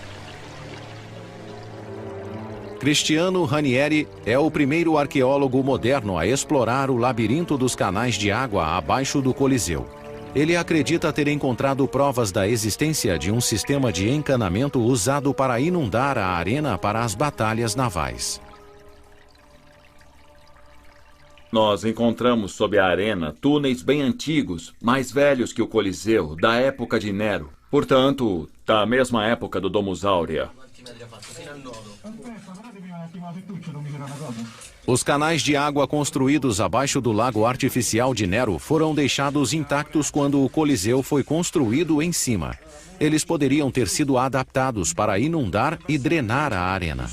Cristiano Ranieri é o primeiro arqueólogo moderno a explorar o labirinto dos canais de água abaixo do Coliseu. Ele acredita ter encontrado provas da existência de um sistema de encanamento usado para inundar a arena para as batalhas navais. Nós encontramos sob a arena túneis bem antigos, mais velhos que o Coliseu, da época de Nero. Portanto, da mesma época do Domus Aurea. Os canais de água construídos abaixo do lago artificial de Nero foram deixados intactos quando o Coliseu foi construído em cima. Eles poderiam ter sido adaptados para inundar e drenar a arena.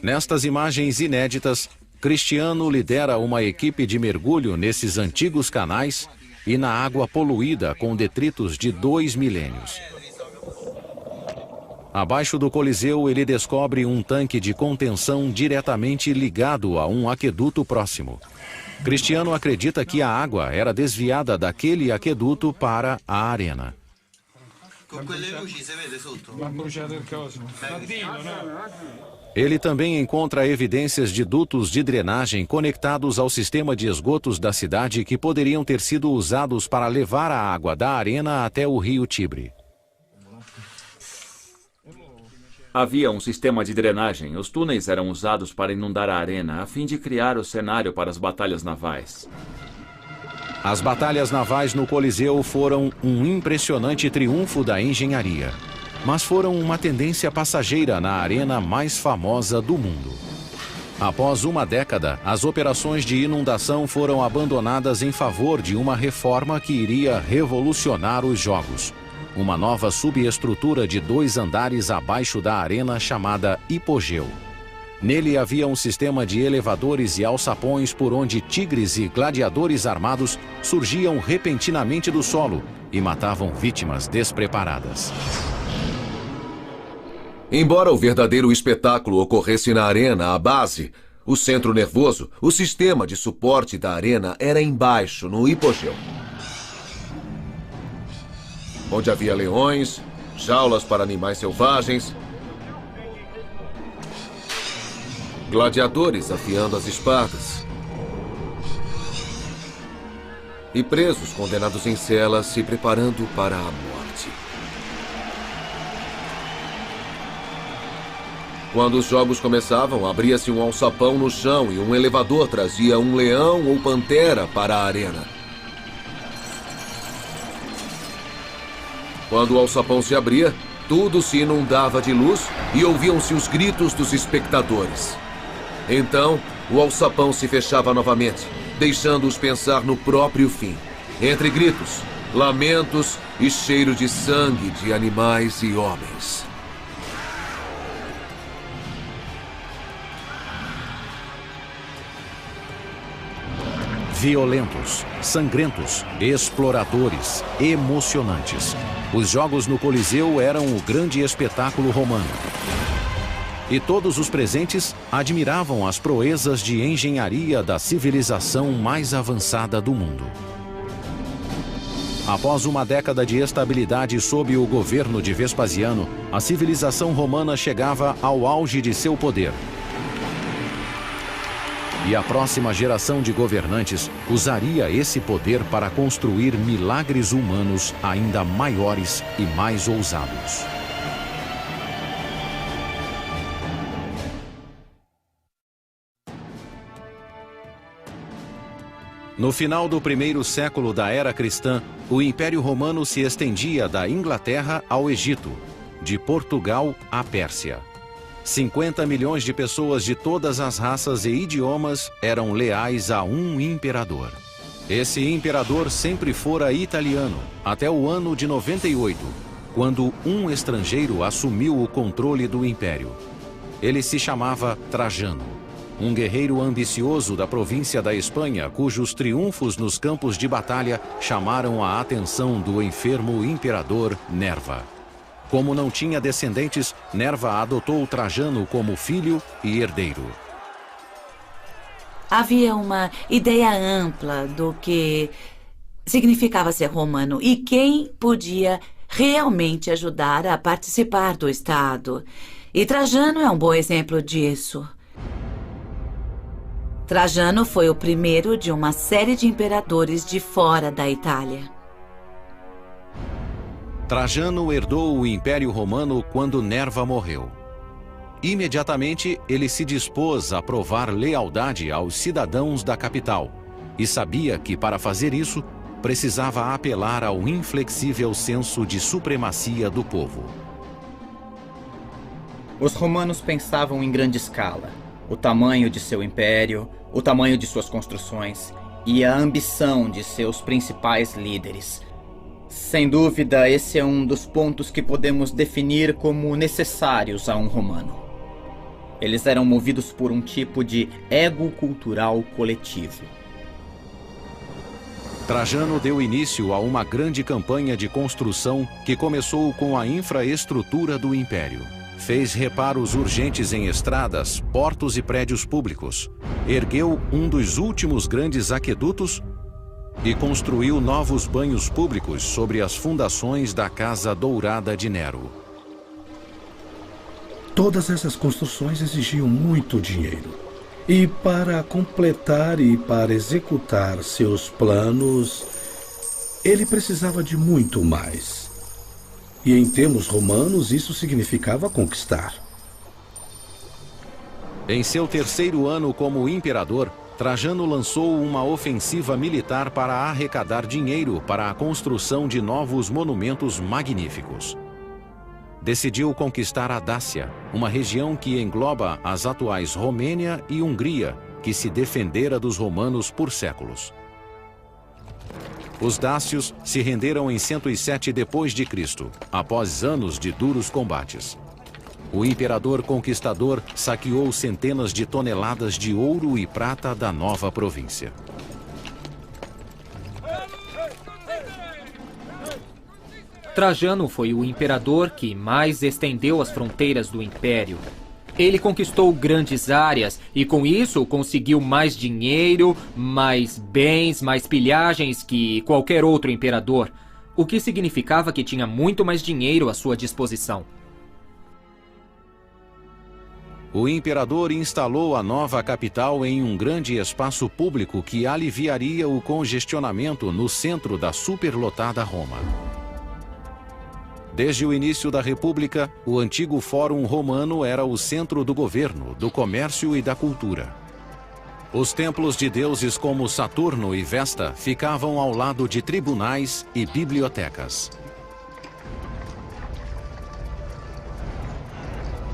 Nestas imagens inéditas, Cristiano lidera uma equipe de mergulho nesses antigos canais e na água poluída com detritos de 2 milênios. Abaixo do Coliseu, ele descobre um tanque de contenção diretamente ligado a um aqueduto próximo. Cristiano acredita que a água era desviada daquele aqueduto para a arena. Ele também encontra evidências de dutos de drenagem conectados ao sistema de esgotos da cidade que poderiam ter sido usados para levar a água da arena até o rio Tibre. Havia um sistema de drenagem. Os túneis eram usados para inundar a arena, a fim de criar o cenário para as batalhas navais. As batalhas navais no Coliseu foram um impressionante triunfo da engenharia, mas foram uma tendência passageira na arena mais famosa do mundo. Após uma década, as operações de inundação foram abandonadas em favor de uma reforma que iria revolucionar os jogos. Uma nova subestrutura de 2 andares abaixo da arena chamada hipogeu. Nele havia um sistema de elevadores e alçapões por onde tigres e gladiadores armados surgiam repentinamente do solo e matavam vítimas despreparadas. Embora o verdadeiro espetáculo ocorresse na arena, a base, o centro nervoso, o sistema de suporte da arena era embaixo, no hipogeu, onde havia leões, jaulas para animais selvagens, gladiadores afiando as espadas e presos condenados em celas se preparando para a morte. Quando os jogos começavam, abria-se um alçapão no chão e um elevador trazia um leão ou pantera para a arena. Quando o alçapão se abria, tudo se inundava de luz e ouviam-se os gritos dos espectadores. Então, o alçapão se fechava novamente, deixando-os pensar no próprio fim. Entre gritos, lamentos e cheiro de sangue de animais e homens. Violentos, sangrentos, exploradores, emocionantes. Os jogos no Coliseu eram o grande espetáculo romano. E todos os presentes admiravam as proezas de engenharia da civilização mais avançada do mundo. Após uma década de estabilidade sob o governo de Vespasiano, a civilização romana chegava ao auge de seu poder. E a próxima geração de governantes usaria esse poder para construir milagres humanos ainda maiores e mais ousados. No final do primeiro século da era cristã, o Império Romano se estendia da Inglaterra ao Egito, de Portugal à Pérsia. 50 milhões de pessoas de todas as raças e idiomas eram leais a um imperador. Esse imperador sempre fora italiano, até o ano de 98, quando um estrangeiro assumiu o controle do império. Ele se chamava Trajano, um guerreiro ambicioso da província da Espanha, cujos triunfos nos campos de batalha chamaram a atenção do enfermo imperador Nerva. Como não tinha descendentes, Nerva adotou Trajano como filho e herdeiro. Havia uma ideia ampla do que significava ser romano e quem podia realmente ajudar a participar do Estado. E Trajano é um bom exemplo disso. Trajano foi o primeiro de uma série de imperadores de fora da Itália. Trajano herdou o Império Romano quando Nerva morreu. Imediatamente, ele se dispôs a provar lealdade aos cidadãos da capital e sabia que, para fazer isso, precisava apelar ao inflexível senso de supremacia do povo. Os romanos pensavam em grande escala. O tamanho de seu império, o tamanho de suas construções e a ambição de seus principais líderes. Sem dúvida, esse é um dos pontos que podemos definir como necessários a um romano. Eles eram movidos por um tipo de ego cultural coletivo. Trajano deu início a uma grande campanha de construção que começou com a infraestrutura do império. Fez reparos urgentes em estradas, portos e prédios públicos. Ergueu um dos últimos grandes aquedutos e construiu novos banhos públicos sobre as fundações da Casa Dourada de Nero. Todas essas construções exigiam muito dinheiro. E para completar e para executar seus planos, ele precisava de muito mais. E em termos romanos, isso significava conquistar. Em seu terceiro ano como imperador, Trajano lançou uma ofensiva militar para arrecadar dinheiro para a construção de novos monumentos magníficos. Decidiu conquistar a Dácia, uma região que engloba as atuais Romênia e Hungria, que se defendera dos romanos por séculos. Os dácios se renderam em 107 d.C., após anos de duros combates. o imperador conquistador saqueou centenas de toneladas de ouro e prata da nova província. Trajano foi o imperador que mais estendeu as fronteiras do império. Ele conquistou grandes áreas e, com isso, conseguiu mais dinheiro, mais bens, mais pilhagens que qualquer outro imperador, o que significava que tinha muito mais dinheiro à sua disposição. O imperador instalou a nova capital em um grande espaço público que aliviaria o congestionamento no centro da superlotada Roma. Desde o início da República, o antigo Fórum Romano era o centro do governo, do comércio e da cultura. Os templos de deuses como Saturno e Vesta ficavam ao lado de tribunais e bibliotecas.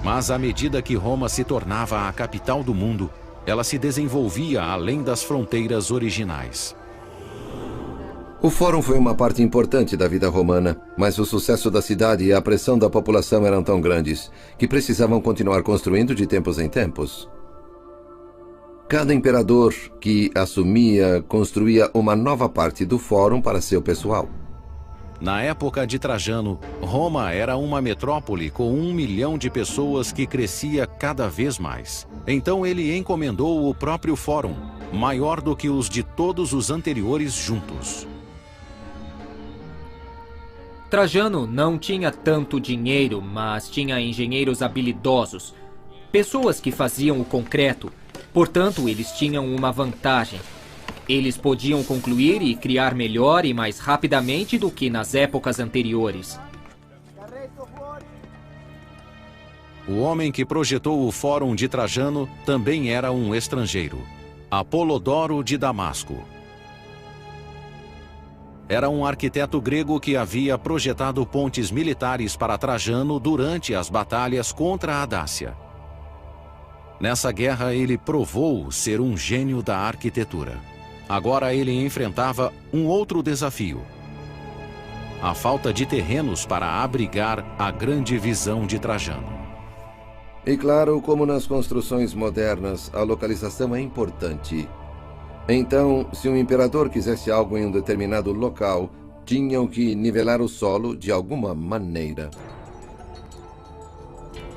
Mas à medida que Roma se tornava a capital do mundo, ela se desenvolvia além das fronteiras originais. O Fórum foi uma parte importante da vida romana, mas o sucesso da cidade e a pressão da população eram tão grandes que precisavam continuar construindo de tempos em tempos. Cada imperador que assumia construía uma nova parte do Fórum para seu pessoal. Na época de Trajano, Roma era uma metrópole com 1 milhão de pessoas que crescia cada vez mais. Então ele encomendou o próprio Fórum, maior do que os de todos os anteriores juntos. Trajano não tinha tanto dinheiro, mas tinha engenheiros habilidosos, pessoas que faziam o concreto. Portanto, eles tinham uma vantagem. Eles podiam concluir e criar melhor e mais rapidamente do que nas épocas anteriores. O homem que projetou o Fórum de Trajano também era um estrangeiro, Apolodoro de Damasco. Era um arquiteto grego que havia projetado pontes militares para Trajano durante as batalhas contra a Dácia. Nessa guerra, ele provou ser um gênio da arquitetura. Agora ele enfrentava um outro desafio: a falta de terrenos para abrigar a grande visão de Trajano. E claro, como nas construções modernas, a localização é importante. Então, se um imperador quisesse algo em um determinado local, tinham que nivelar o solo de alguma maneira.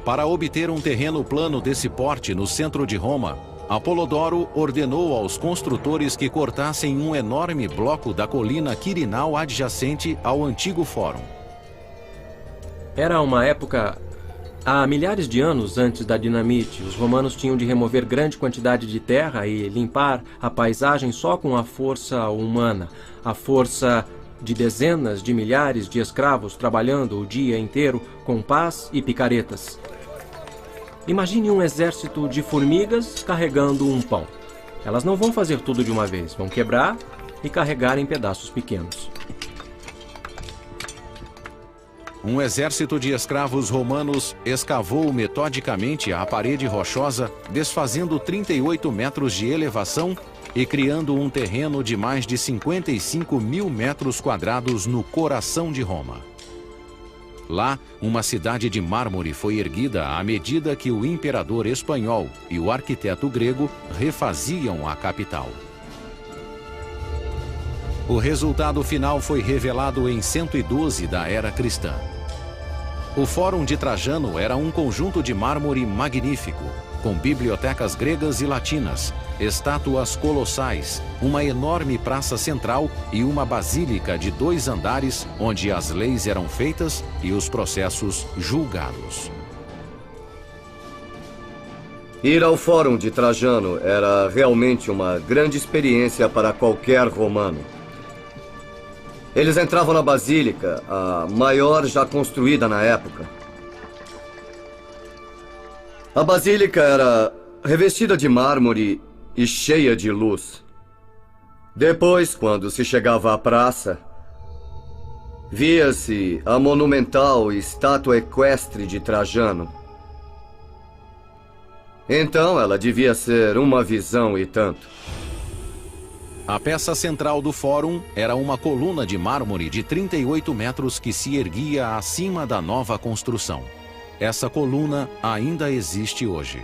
Para obter um terreno plano desse porte no centro de Roma, Apolodoro ordenou aos construtores que cortassem um enorme bloco da colina Quirinal adjacente ao antigo Fórum. Era uma época... Há milhares de anos antes da dinamite, os romanos tinham de remover grande quantidade de terra e limpar a paisagem só com a força humana, a força de dezenas de milhares de escravos trabalhando o dia inteiro com pás e picaretas. Imagine um exército de formigas carregando um pão. Elas não vão fazer tudo de uma vez, vão quebrar e carregar em pedaços pequenos. Um exército de escravos romanos escavou metodicamente a parede rochosa, desfazendo 38 metros de elevação e criando um terreno de mais de 55 mil metros quadrados no coração de Roma. Lá, uma cidade de mármore foi erguida à medida que o imperador espanhol e o arquiteto grego refaziam a capital. O resultado final foi revelado em 112 da era cristã. O Fórum de Trajano era um conjunto de mármore magnífico, com bibliotecas gregas e latinas, estátuas colossais, uma enorme praça central e uma basílica de 2 andares, onde as leis eram feitas e os processos julgados. Ir ao Fórum de Trajano era realmente uma grande experiência para qualquer romano. Eles entravam na basílica, a maior já construída na época. A basílica era revestida de mármore e cheia de luz. Depois, quando se chegava à praça, via-se a monumental estátua equestre de Trajano. Então ela devia ser uma visão e tanto. A peça central do Fórum era uma coluna de mármore de 38 metros que se erguia acima da nova construção. essa coluna ainda existe hoje.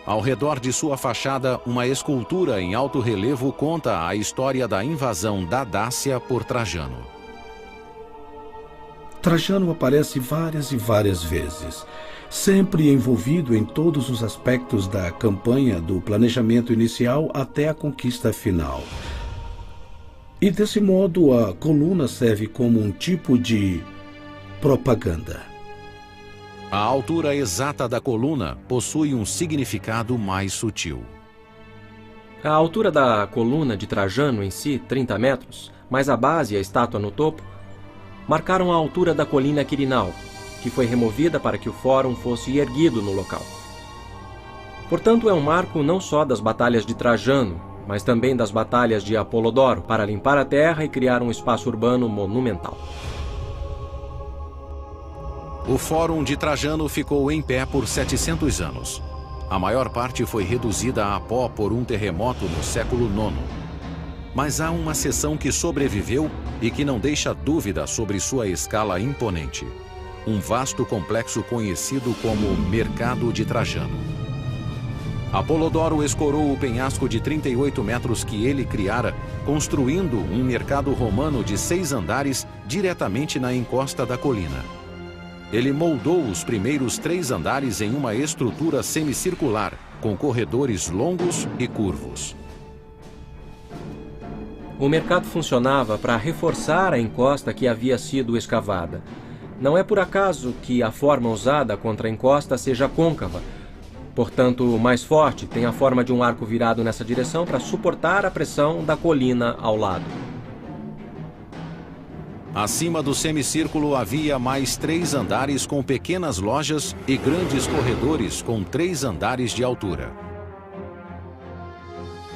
Ao redor de sua fachada, uma escultura em alto relevo conta a história da invasão da Dácia por Trajano. Trajano aparece várias e várias vezes, sempre envolvido em todos os aspectos da campanha, do planejamento inicial até a conquista final. E desse modo, a coluna serve como um tipo de propaganda. A altura exata da coluna possui um significado mais sutil. A altura da coluna de Trajano em si, 30 metros, mais a base e a estátua no topo, marcaram a altura da colina Quirinal, que foi removida para que o fórum fosse erguido no local. Portanto, é um marco não só das batalhas de Trajano, mas também das batalhas de Apolodoro, para limpar a terra e criar um espaço urbano monumental. O Fórum de Trajano ficou em pé por 700 anos. A maior parte foi reduzida a pó por um terremoto no século IX. Mas há uma seção que sobreviveu e que não deixa dúvida sobre sua escala imponente. Um vasto complexo conhecido como Mercado de Trajano. Apolodoro escorou o penhasco de 38 metros que ele criara, construindo um mercado romano de 6 andares diretamente na encosta da colina. Ele moldou os primeiros 3 andares em uma estrutura semicircular, com corredores longos e curvos. O mercado funcionava para reforçar a encosta que havia sido escavada. Não é por acaso que a forma usada contra a encosta seja côncava. Portanto, mais forte, tem a forma de um arco virado nessa direção para suportar a pressão da colina ao lado. Acima do semicírculo havia mais 3 andares com pequenas lojas e grandes corredores com 3 andares de altura.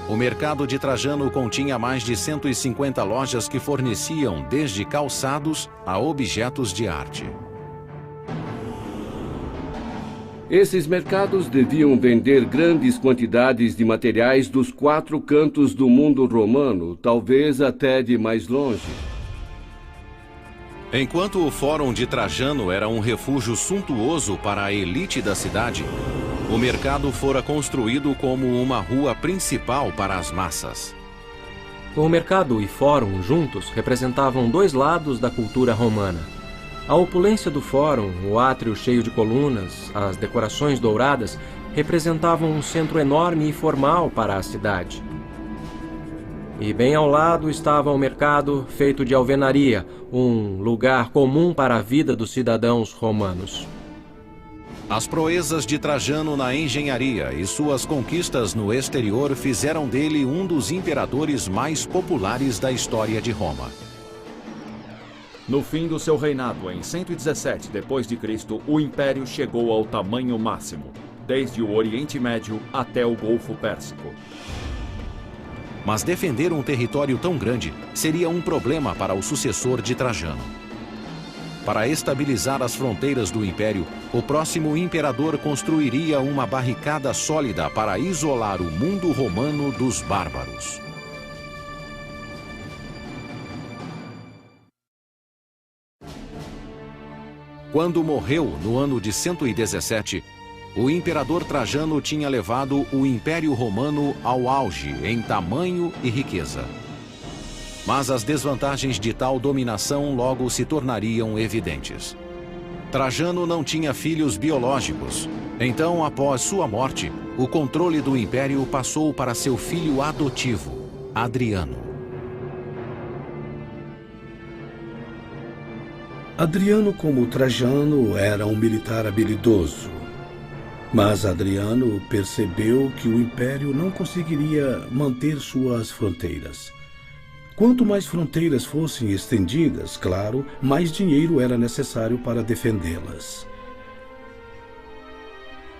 O mercado de Trajano continha mais de 150 lojas que forneciam desde calçados a objetos de arte. Esses mercados deviam vender grandes quantidades de materiais dos 4 cantos do mundo romano, talvez até de mais longe. Enquanto o Fórum de Trajano era um refúgio suntuoso para a elite da cidade, o mercado fora construído como uma rua principal para as massas. O mercado e fórum juntos representavam 2 lados da cultura romana. A opulência do fórum, o átrio cheio de colunas, as decorações douradas, representavam um centro enorme e formal para a cidade. E bem ao lado estava o mercado feito de alvenaria, um lugar comum para a vida dos cidadãos romanos. As proezas de Trajano na engenharia e suas conquistas no exterior fizeram dele um dos imperadores mais populares da história de Roma. No fim do seu reinado, em 117 d.C., o império chegou ao tamanho máximo, desde o Oriente Médio até o Golfo Pérsico. Mas defender um território tão grande seria um problema para o sucessor de Trajano. Para estabilizar as fronteiras do império, o próximo imperador construiria uma barricada sólida para isolar o mundo romano dos bárbaros. Quando morreu no ano de 117, o imperador Trajano tinha levado o Império Romano ao auge em tamanho e riqueza. Mas as desvantagens de tal dominação logo se tornariam evidentes. Trajano não tinha filhos biológicos. Então, após sua morte, o controle do império passou para seu filho adotivo, Adriano. Adriano, como Trajano, era um militar habilidoso. Mas Adriano percebeu que o império não conseguiria manter suas fronteiras. Quanto mais fronteiras fossem estendidas, claro, mais dinheiro era necessário para defendê-las.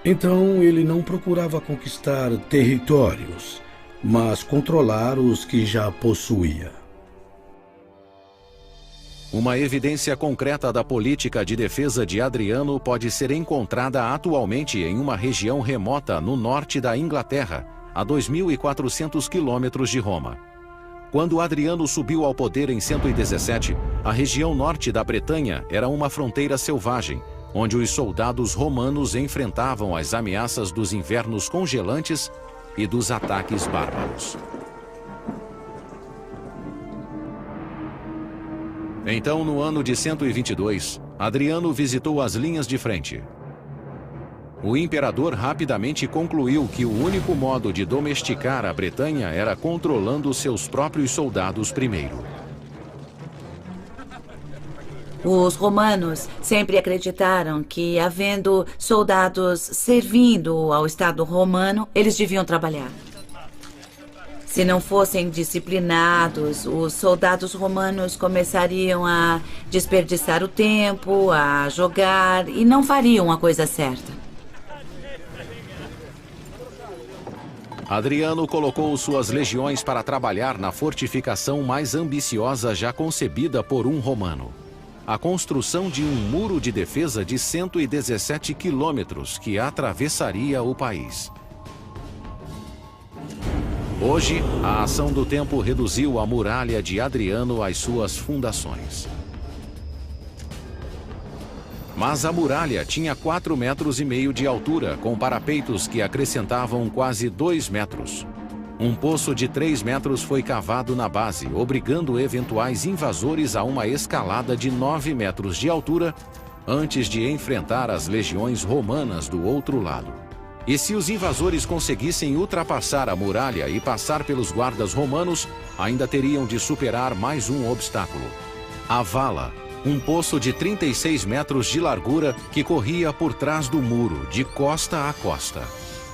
Então ele não procurava conquistar territórios, mas controlar os que já possuía. Uma evidência concreta da política de defesa de Adriano pode ser encontrada atualmente em uma região remota no norte da Inglaterra, a 2.400 quilômetros de Roma. Quando Adriano subiu ao poder em 117, a região norte da Bretanha era uma fronteira selvagem, onde os soldados romanos enfrentavam as ameaças dos invernos congelantes e dos ataques bárbaros. Então, no ano de 122, Adriano visitou as linhas de frente. O imperador rapidamente concluiu que o único modo de domesticar a Bretanha era controlando seus próprios soldados primeiro. Os romanos sempre acreditaram que, havendo soldados servindo ao Estado romano, eles deviam trabalhar. Se não fossem disciplinados, os soldados romanos começariam a desperdiçar o tempo, a jogar e não fariam a coisa certa. Adriano colocou suas legiões para trabalhar na fortificação mais ambiciosa já concebida por um romano. A construção de um muro de defesa de 117 quilômetros que atravessaria o país. Hoje, a ação do tempo reduziu a muralha de Adriano às suas fundações. Mas a muralha tinha 4,5 metros de altura, com parapeitos que acrescentavam quase 2 metros. Um poço de 3 metros foi cavado na base, obrigando eventuais invasores a uma escalada de 9 metros de altura antes de enfrentar as legiões romanas do outro lado. E se os invasores conseguissem ultrapassar a muralha e passar pelos guardas romanos, ainda teriam de superar mais um obstáculo: a vala, um poço de 36 metros de largura que corria por trás do muro, de costa a costa.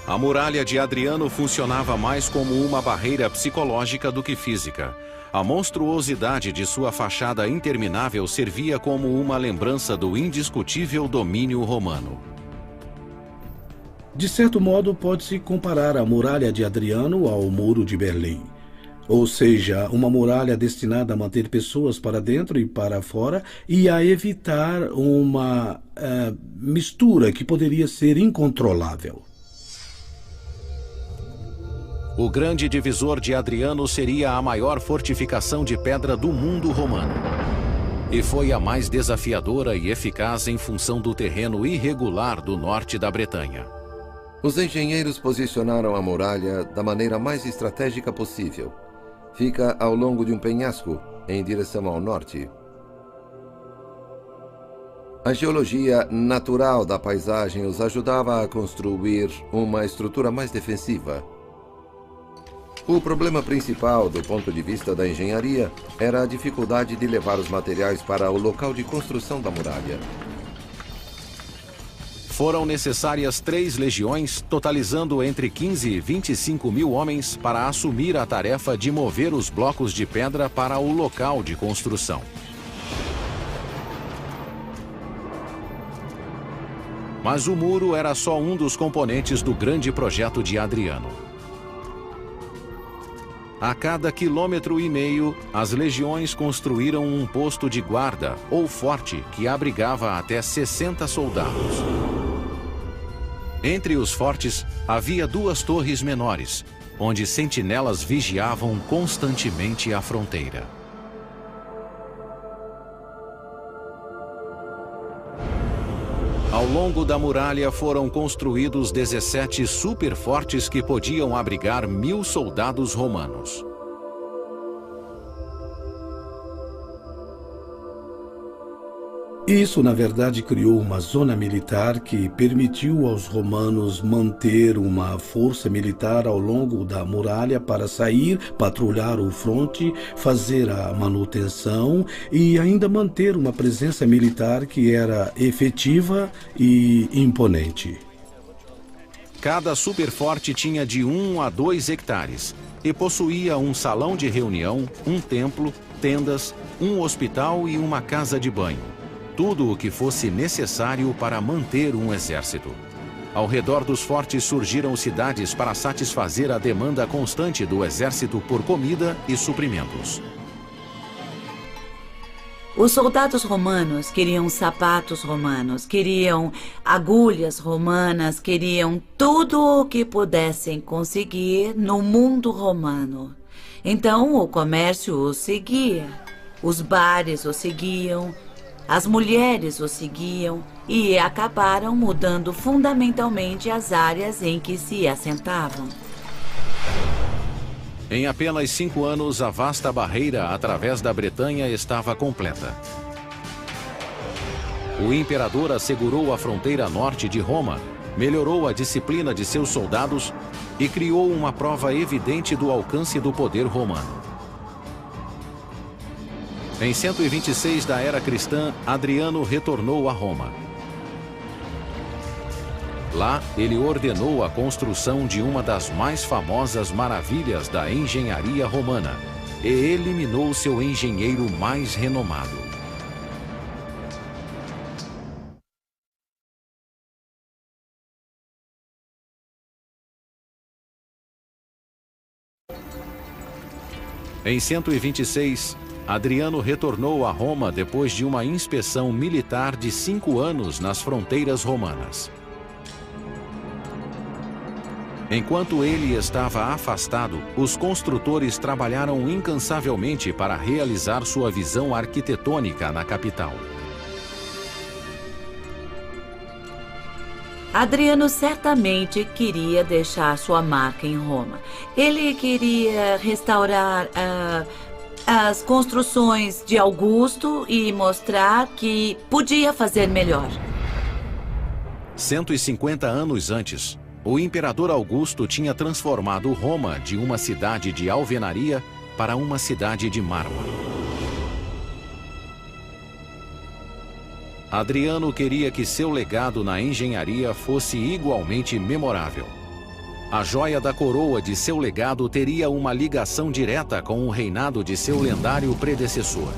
A muralha de Adriano funcionava mais como uma barreira psicológica do que física. A monstruosidade de sua fachada interminável servia como uma lembrança do indiscutível domínio romano. De certo modo, pode-se comparar a muralha de Adriano ao muro de Berlim. Ou seja, uma muralha destinada a manter pessoas para dentro e para fora e a evitar uma mistura que poderia ser incontrolável. O grande divisor de Adriano seria a maior fortificação de pedra do mundo romano. E foi a mais desafiadora e eficaz em função do terreno irregular do norte da Bretanha. Os engenheiros posicionaram a muralha da maneira mais estratégica possível. Fica ao longo de um penhasco, em direção ao norte. A geologia natural da paisagem os ajudava a construir uma estrutura mais defensiva. O problema principal, do ponto de vista da engenharia, era a dificuldade de levar os materiais para o local de construção da muralha. Foram necessárias 3 legiões, totalizando entre 15 e 25 mil homens para assumir a tarefa de mover os blocos de pedra para o local de construção. Mas o muro era só um dos componentes do grande projeto de Adriano. A cada 1,5 quilômetro, as legiões construíram um posto de guarda ou forte que abrigava até 60 soldados. Entre os fortes, havia 2 torres menores, onde sentinelas vigiavam constantemente a fronteira. Ao longo da muralha foram construídos 17 superfortes que podiam abrigar 1.000 soldados romanos. Isso, na verdade, criou uma zona militar que permitiu aos romanos manter uma força militar ao longo da muralha para sair, patrulhar o fronte, fazer a manutenção e ainda manter uma presença militar que era efetiva e imponente. Cada superforte tinha de 1 a 2 hectares e possuía um salão de reunião, um templo, tendas, um hospital e uma casa de banho. Tudo o que fosse necessário para manter um exército. Ao redor dos fortes surgiram cidades para satisfazer a demanda constante do exército por comida e suprimentos. Os soldados romanos queriam sapatos romanos, queriam agulhas romanas, queriam tudo o que pudessem conseguir no mundo romano. Então o comércio os seguia, os bares os seguiam, As mulheres o seguiam e acabaram mudando fundamentalmente as áreas em que se assentavam. Em apenas 5 anos, a vasta barreira através da Bretanha estava completa. O imperador assegurou a fronteira norte de Roma, melhorou a disciplina de seus soldados e criou uma prova evidente do alcance do poder romano. Em 126 da era cristã, Adriano retornou a Roma. Lá, ele ordenou a construção de uma das mais famosas maravilhas da engenharia romana e eliminou seu engenheiro mais renomado. Em 126, Adriano retornou a Roma depois de uma inspeção militar de 5 anos nas fronteiras romanas. Enquanto ele estava afastado, os construtores trabalharam incansavelmente para realizar sua visão arquitetônica na capital. Adriano certamente queria deixar sua marca em Roma. Ele queria restaurar as construções de Augusto e mostrar que podia fazer melhor. 150 anos antes, o imperador Augusto tinha transformado Roma de uma cidade de alvenaria para uma cidade de mármore. Adriano queria que seu legado na engenharia fosse igualmente memorável. A joia da coroa de seu legado teria uma ligação direta com o reinado de seu lendário predecessor.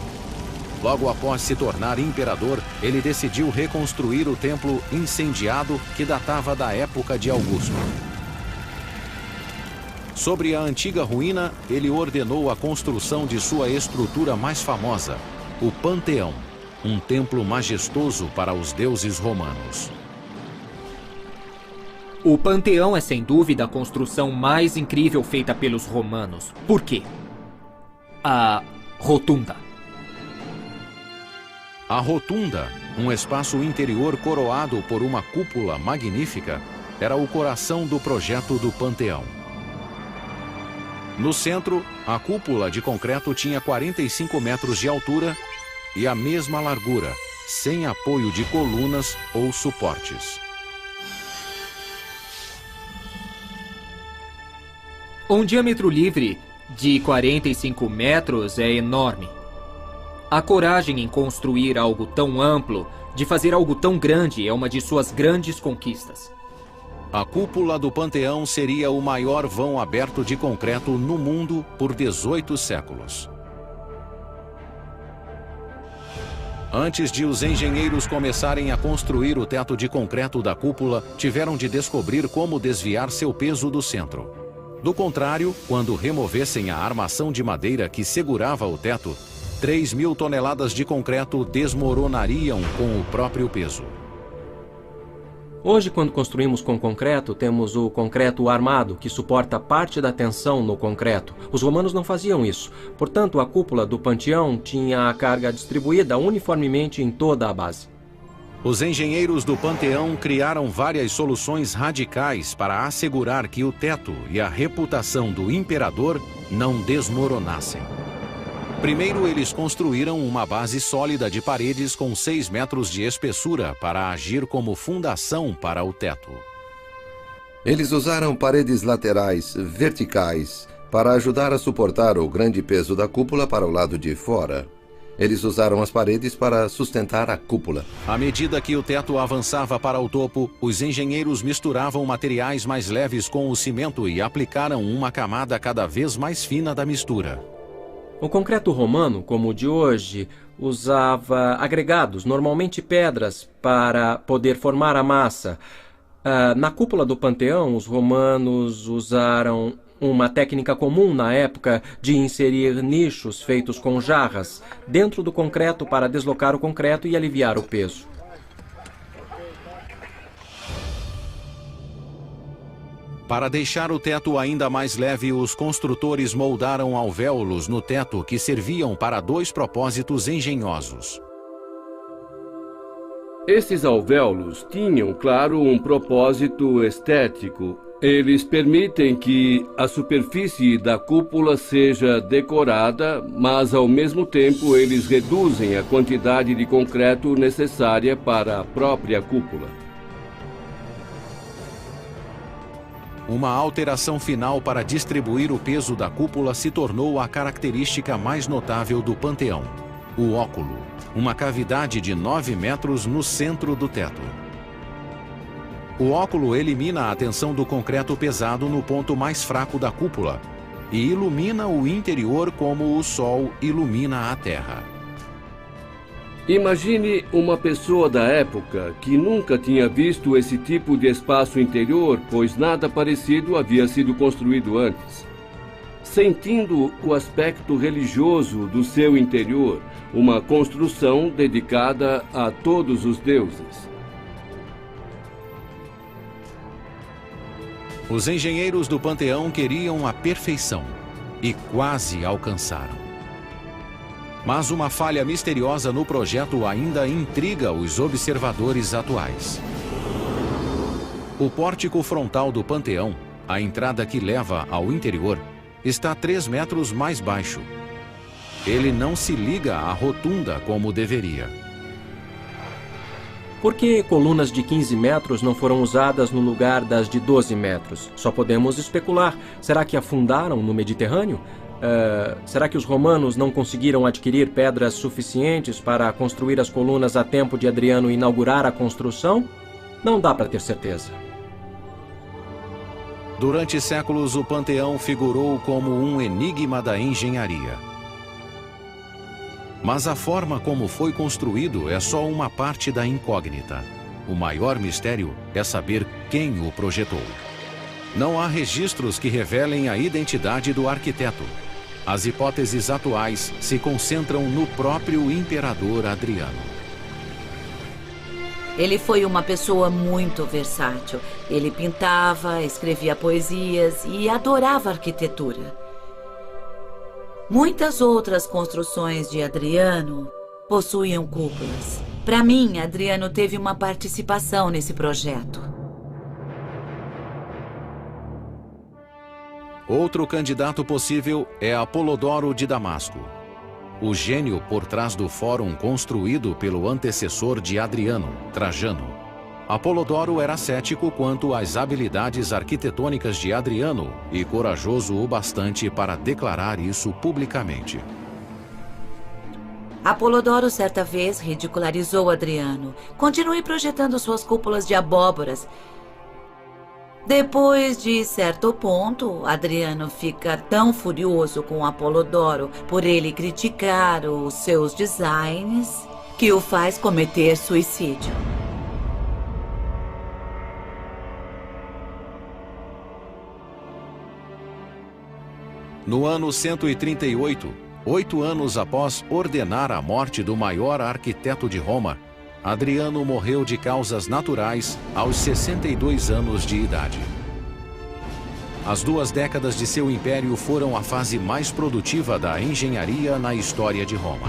Logo após se tornar imperador, ele decidiu reconstruir o templo incendiado que datava da época de Augusto. Sobre a antiga ruína, ele ordenou a construção de sua estrutura mais famosa, o Panteão, um templo majestoso para os deuses romanos. O Panteão é sem dúvida a construção mais incrível feita pelos romanos. Por quê? A Rotunda. A Rotunda, um espaço interior coroado por uma cúpula magnífica, era o coração do projeto do Panteão. No centro, a cúpula de concreto tinha 45 metros de altura e a mesma largura, sem apoio de colunas ou suportes. Um diâmetro livre de 45 metros é enorme. A coragem em construir algo tão amplo, de fazer algo tão grande, é uma de suas grandes conquistas. A cúpula do Panteão seria o maior vão aberto de concreto no mundo por 18 séculos. Antes de os engenheiros começarem a construir o teto de concreto da cúpula, tiveram de descobrir como desviar seu peso do centro. Do contrário, quando removessem a armação de madeira que segurava o teto, 3.000 toneladas de concreto desmoronariam com o próprio peso. Hoje, quando construímos com concreto, temos o concreto armado, que suporta parte da tensão no concreto. Os romanos não faziam isso. Portanto, a cúpula do Panteão tinha a carga distribuída uniformemente em toda a base. Os engenheiros do Panteão criaram várias soluções radicais para assegurar que o teto e a reputação do imperador não desmoronassem. Primeiro, eles construíram uma base sólida de paredes com 6 metros de espessura para agir como fundação para o teto. Eles usaram paredes laterais, verticais, para ajudar a suportar o grande peso da cúpula para o lado de fora. Eles usaram as paredes para sustentar a cúpula. À medida que o teto avançava para o topo, os engenheiros misturavam materiais mais leves com o cimento e aplicaram uma camada cada vez mais fina da mistura. O concreto romano, como o de hoje, usava agregados, normalmente pedras, para poder formar a massa. Na cúpula do Panteão, os romanos usaram uma técnica comum na época de inserir nichos feitos com jarras dentro do concreto para deslocar o concreto e aliviar o peso. Para deixar o teto ainda mais leve, os construtores moldaram alvéolos no teto que serviam para 2 propósitos engenhosos. Esses alvéolos tinham, claro, um propósito estético. Eles permitem que a superfície da cúpula seja decorada, mas ao mesmo tempo eles reduzem a quantidade de concreto necessária para a própria cúpula. Uma alteração final para distribuir o peso da cúpula se tornou a característica mais notável do Panteão: o óculo, uma cavidade de 9 metros no centro do teto. O óculo elimina a tensão do concreto pesado no ponto mais fraco da cúpula e ilumina o interior como o sol ilumina a terra. Imagine uma pessoa da época que nunca tinha visto esse tipo de espaço interior, pois nada parecido havia sido construído antes. Sentindo o aspecto religioso do seu interior, uma construção dedicada a todos os deuses. Os engenheiros do Panteão queriam a perfeição e quase alcançaram. Mas uma falha misteriosa no projeto ainda intriga os observadores atuais. O pórtico frontal do Panteão, a entrada que leva ao interior, está 3 metros mais baixo. Ele não se liga à rotunda como deveria. Por que colunas de 15 metros não foram usadas no lugar das de 12 metros? Só podemos especular. Será que afundaram no Mediterrâneo? Será que os romanos não conseguiram adquirir pedras suficientes para construir as colunas a tempo de Adriano inaugurar a construção? Não dá para ter certeza. Durante séculos, o Panteão figurou como um enigma da engenharia. Mas a forma como foi construído é só uma parte da incógnita. O maior mistério é saber quem o projetou. Não há registros que revelem a identidade do arquiteto. As hipóteses atuais se concentram no próprio imperador Adriano. Ele foi uma pessoa muito versátil. Ele pintava, escrevia poesias e adorava arquitetura. Muitas outras construções de Adriano possuíam cúpulas. Para mim, Adriano teve uma participação nesse projeto. Outro candidato possível é Apolodoro de Damasco, o gênio por trás do fórum construído pelo antecessor de Adriano, Trajano. Apolodoro era cético quanto às habilidades arquitetônicas de Adriano e corajoso o bastante para declarar isso publicamente. Apolodoro certa vez ridicularizou Adriano. Continue projetando suas cúpulas de abóboras. Depois de certo ponto, Adriano fica tão furioso com Apolodoro por ele criticar os seus designs que o faz cometer suicídio. No ano 138, 8 anos após ordenar a morte do maior arquiteto de Roma, Adriano morreu de causas naturais aos 62 anos de idade. As 2 décadas de seu império foram a fase mais produtiva da engenharia na história de Roma.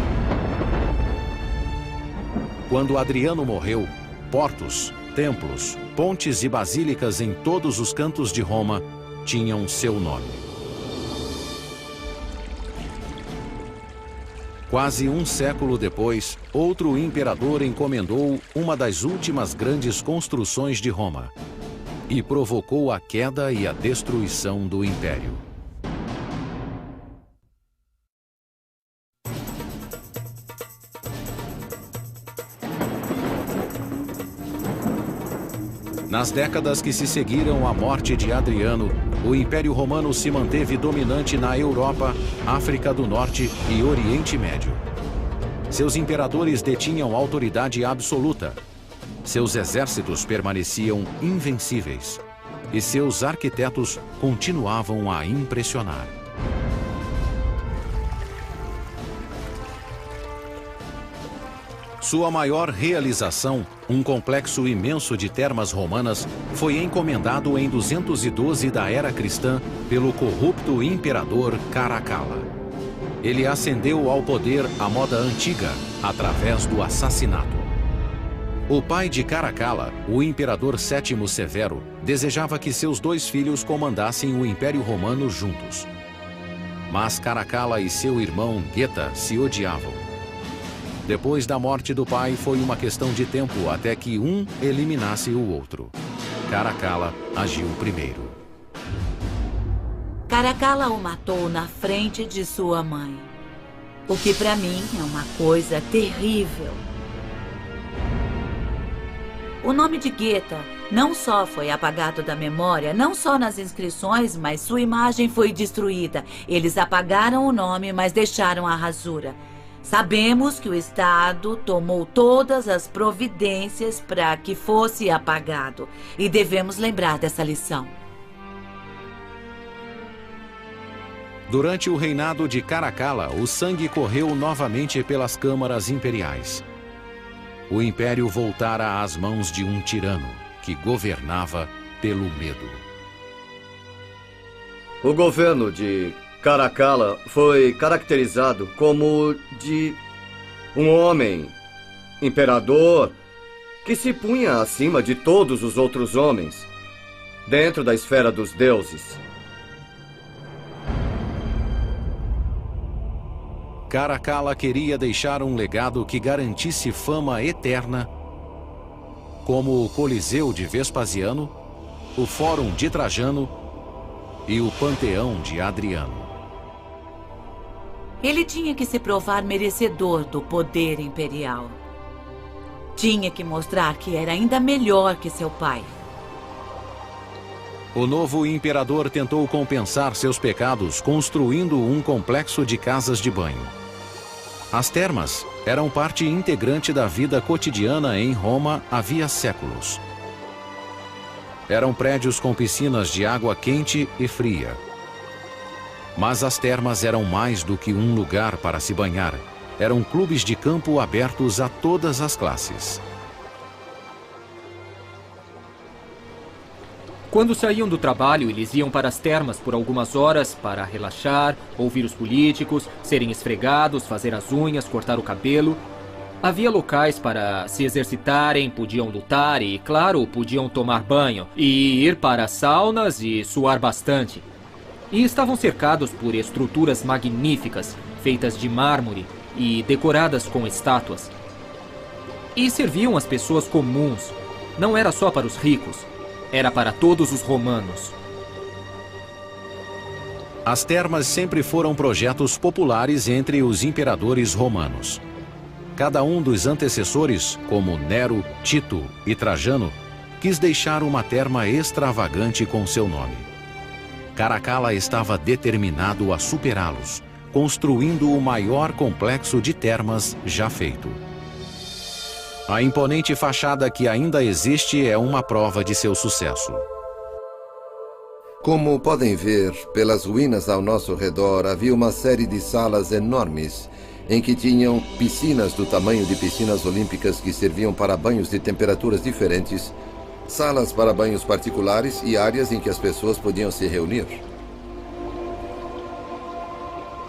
Quando Adriano morreu, portos, templos, pontes e basílicas em todos os cantos de Roma tinham seu nome. Quase um século depois, outro imperador encomendou uma das últimas grandes construções de Roma e provocou a queda e a destruição do império. Nas décadas que se seguiram à morte de Adriano, o Império Romano se manteve dominante na Europa, África do Norte e Oriente Médio. Seus imperadores detinham autoridade absoluta. Seus exércitos permaneciam invencíveis. E seus arquitetos continuavam a impressionar. Sua maior realização, um complexo imenso de termas romanas, foi encomendado em 212 da era cristã pelo corrupto imperador Caracalla. Ele ascendeu ao poder à moda antiga, através do assassinato. O pai de Caracalla, o imperador Sétimo Severo, desejava que seus 2 filhos comandassem o Império Romano juntos. Mas Caracalla e seu irmão Geta se odiavam. Depois da morte do pai, foi uma questão de tempo até que um eliminasse o outro. Caracalla agiu primeiro. Caracalla o matou na frente de sua mãe. O que para mim é uma coisa terrível. O nome de Geta não só foi apagado da memória, não só nas inscrições, mas sua imagem foi destruída. Eles apagaram o nome, mas deixaram a rasura. Sabemos que o Estado tomou todas as providências para que fosse apagado. E devemos lembrar dessa lição. Durante o reinado de Caracalla, o sangue correu novamente pelas câmaras imperiais. O império voltara às mãos de um tirano que governava pelo medo. O governo de Caracalla foi caracterizado como de um homem, imperador, que se punha acima de todos os outros homens, dentro da esfera dos deuses. Caracalla queria deixar um legado que garantisse fama eterna, como o Coliseu de Vespasiano, o Fórum de Trajano e o Panteão de Adriano. Ele tinha que se provar merecedor do poder imperial. Tinha que mostrar que era ainda melhor que seu pai. O novo imperador tentou compensar seus pecados construindo um complexo de casas de banho. As termas eram parte integrante da vida cotidiana em Roma havia séculos. Eram prédios com piscinas de água quente e fria. Mas as termas eram mais do que um lugar para se banhar. Eram clubes de campo abertos a todas as classes. Quando saíam do trabalho, eles iam para as termas por algumas horas para relaxar, ouvir os políticos, serem esfregados, fazer as unhas, cortar o cabelo. Havia locais para se exercitarem, podiam lutar e, claro, podiam tomar banho e ir para saunas e suar bastante. E estavam cercados por estruturas magníficas, feitas de mármore e decoradas com estátuas. E serviam as pessoas comuns. Não era só para os ricos. Era para todos os romanos. As termas sempre foram projetos populares entre os imperadores romanos. Cada um dos antecessores, como Nero, Tito e Trajano, quis deixar uma terma extravagante com seu nome. Caracalla estava determinado a superá-los, construindo o maior complexo de termas já feito. A imponente fachada que ainda existe é uma prova de seu sucesso. Como podem ver, pelas ruínas ao nosso redor havia uma série de salas enormes em que tinham piscinas do tamanho de piscinas olímpicas que serviam para banhos de temperaturas diferentes, salas para banhos particulares e áreas em que as pessoas podiam se reunir.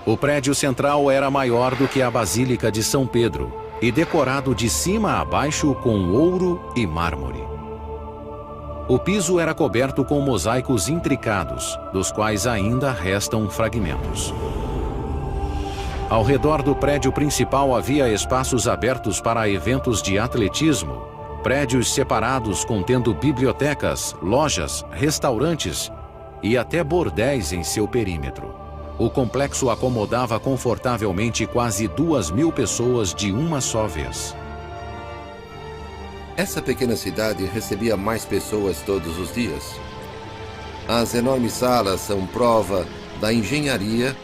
O prédio central era maior do que a Basílica de São Pedro e decorado de cima a baixo com ouro e mármore. O piso era coberto com mosaicos intricados, dos quais ainda restam fragmentos. Ao redor do prédio principal havia espaços abertos para eventos de atletismo, prédios separados contendo bibliotecas, lojas, restaurantes e até bordéis em seu perímetro. O complexo acomodava confortavelmente quase 2.000 pessoas de uma só vez. Essa pequena cidade recebia mais pessoas todos os dias. As enormes salas são prova da engenharia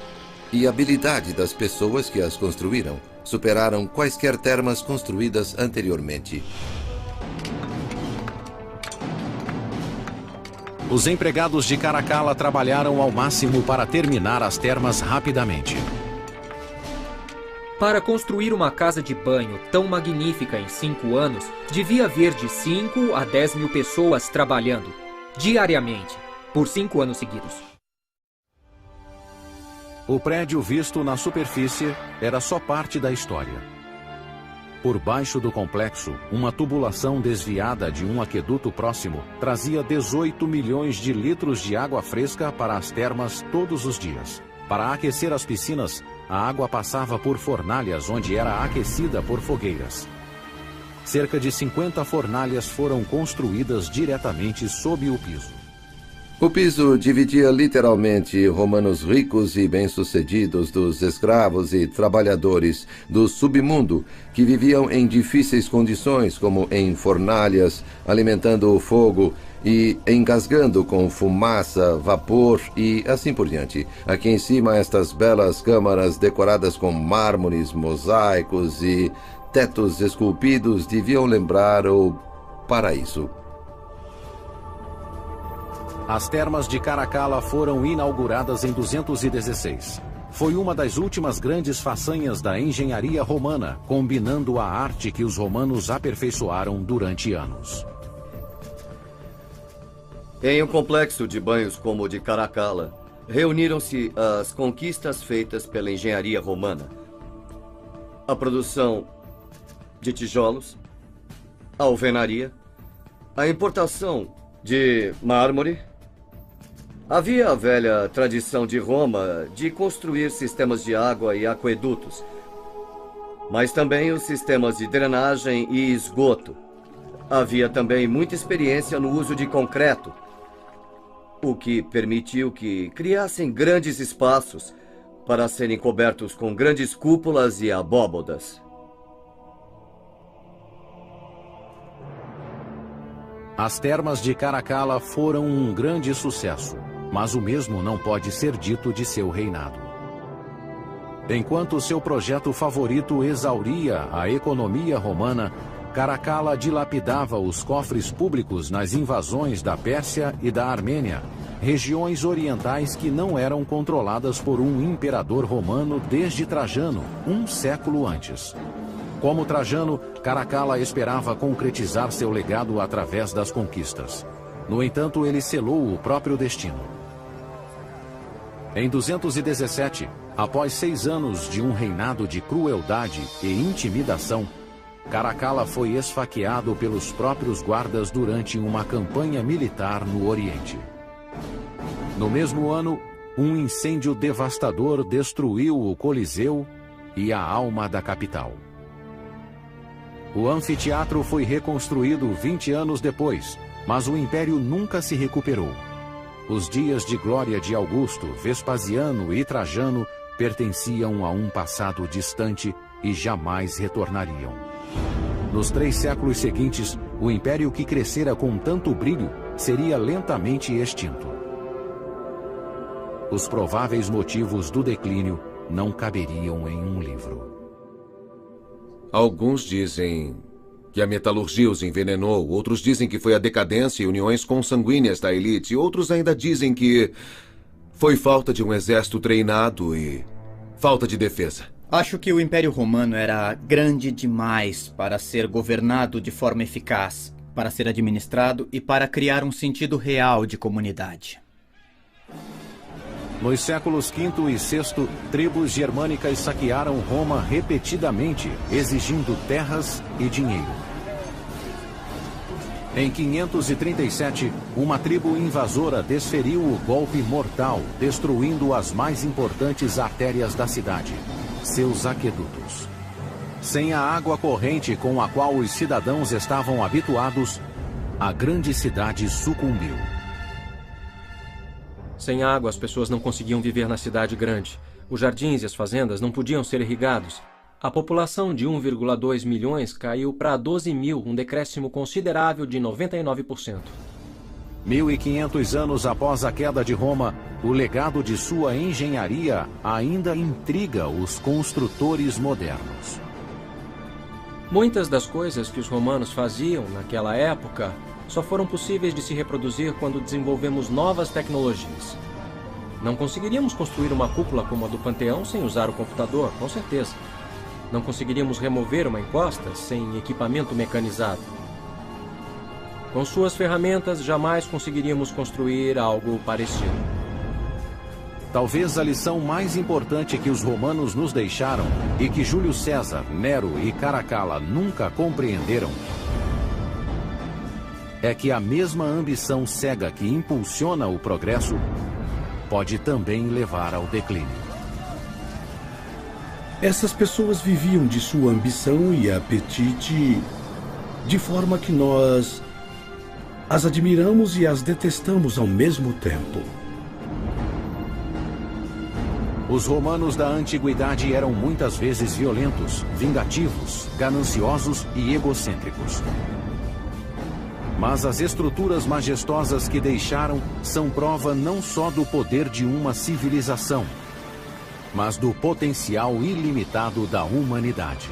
e habilidade das pessoas que as construíram. Superaram quaisquer termas construídas anteriormente. Os empregados de Caracalla trabalharam ao máximo para terminar as termas rapidamente. Para construir uma casa de banho tão magnífica em 5 anos, devia haver de 5 a 10 mil pessoas trabalhando, diariamente, por 5 anos seguidos. O prédio visto na superfície era só parte da história. Por baixo do complexo, uma tubulação desviada de um aqueduto próximo trazia 18 milhões de litros de água fresca para as termas todos os dias. Para aquecer as piscinas, a água passava por fornalhas onde era aquecida por fogueiras. Cerca de 50 fornalhas foram construídas diretamente sob o piso. O piso dividia literalmente romanos ricos e bem-sucedidos dos escravos e trabalhadores do submundo que viviam em difíceis condições, como em fornalhas, alimentando o fogo e engasgando com fumaça, vapor e assim por diante. Aqui em cima, estas belas câmaras decoradas com mármores, mosaicos e tetos esculpidos deviam lembrar o paraíso. As termas de Caracalla foram inauguradas em 216. Foi uma das últimas grandes façanhas da engenharia romana, combinando a arte que os romanos aperfeiçoaram durante anos. Em um complexo de banhos como o de Caracalla, reuniram-se as conquistas feitas pela engenharia romana. A produção de tijolos, a alvenaria, a importação de mármore. Havia a velha tradição de Roma de construir sistemas de água e aquedutos, mas também os sistemas de drenagem e esgoto. Havia também muita experiência no uso de concreto, o que permitiu que criassem grandes espaços para serem cobertos com grandes cúpulas e abóbodas. As termas de Caracalla foram um grande sucesso, mas o mesmo não pode ser dito de seu reinado. Enquanto seu projeto favorito exauria a economia romana, Caracalla dilapidava os cofres públicos nas invasões da Pérsia e da Armênia, regiões orientais que não eram controladas por um imperador romano desde Trajano, um século antes. Como Trajano, Caracalla esperava concretizar seu legado através das conquistas. No entanto, ele selou o próprio destino. Em 217, após 6 anos de um reinado de crueldade e intimidação, Caracalla foi esfaqueado pelos próprios guardas durante uma campanha militar no Oriente. No mesmo ano, um incêndio devastador destruiu o Coliseu e a alma da capital. O anfiteatro foi reconstruído 20 anos depois, mas o império nunca se recuperou. Os dias de glória de Augusto, Vespasiano e Trajano pertenciam a um passado distante e jamais retornariam. Nos 3 séculos seguintes, o império que crescera com tanto brilho seria lentamente extinto. Os prováveis motivos do declínio não caberiam em um livro. Alguns dizem que a metalurgia os envenenou, outros dizem que foi a decadência e uniões consanguíneas da elite, outros ainda dizem que foi falta de um exército treinado e falta de defesa. Acho que o Império Romano era grande demais para ser governado de forma eficaz, para ser administrado e para criar um sentido real de comunidade. Nos séculos V e VI, tribos germânicas saquearam Roma repetidamente, exigindo terras e dinheiro. Em 537, uma tribo invasora desferiu o golpe mortal, destruindo as mais importantes artérias da cidade, seus aquedutos. Sem a água corrente com a qual os cidadãos estavam habituados, a grande cidade sucumbiu. Sem água, as pessoas não conseguiam viver na cidade grande. Os jardins e as fazendas não podiam ser irrigados. A população de 1,2 milhões caiu para 12 mil, um decréscimo considerável de 99%. 1500 anos após a queda de Roma, o legado de sua engenharia ainda intriga os construtores modernos. Muitas das coisas que os romanos faziam naquela época só foram possíveis de se reproduzir quando desenvolvemos novas tecnologias. Não conseguiríamos construir uma cúpula como a do Panteão sem usar o computador, com certeza. Não conseguiríamos remover uma encosta sem equipamento mecanizado. Com suas ferramentas, jamais conseguiríamos construir algo parecido. Talvez a lição mais importante que os romanos nos deixaram e que Júlio César, Nero e Caracalla nunca compreenderam é que a mesma ambição cega que impulsiona o progresso pode também levar ao declínio. Essas pessoas viviam de sua ambição e apetite de forma que nós as admiramos e as detestamos ao mesmo tempo. Os romanos da antiguidade eram muitas vezes violentos, vingativos, gananciosos e egocêntricos. Mas as estruturas majestosas que deixaram são prova não só do poder de uma civilização, mas do potencial ilimitado da humanidade.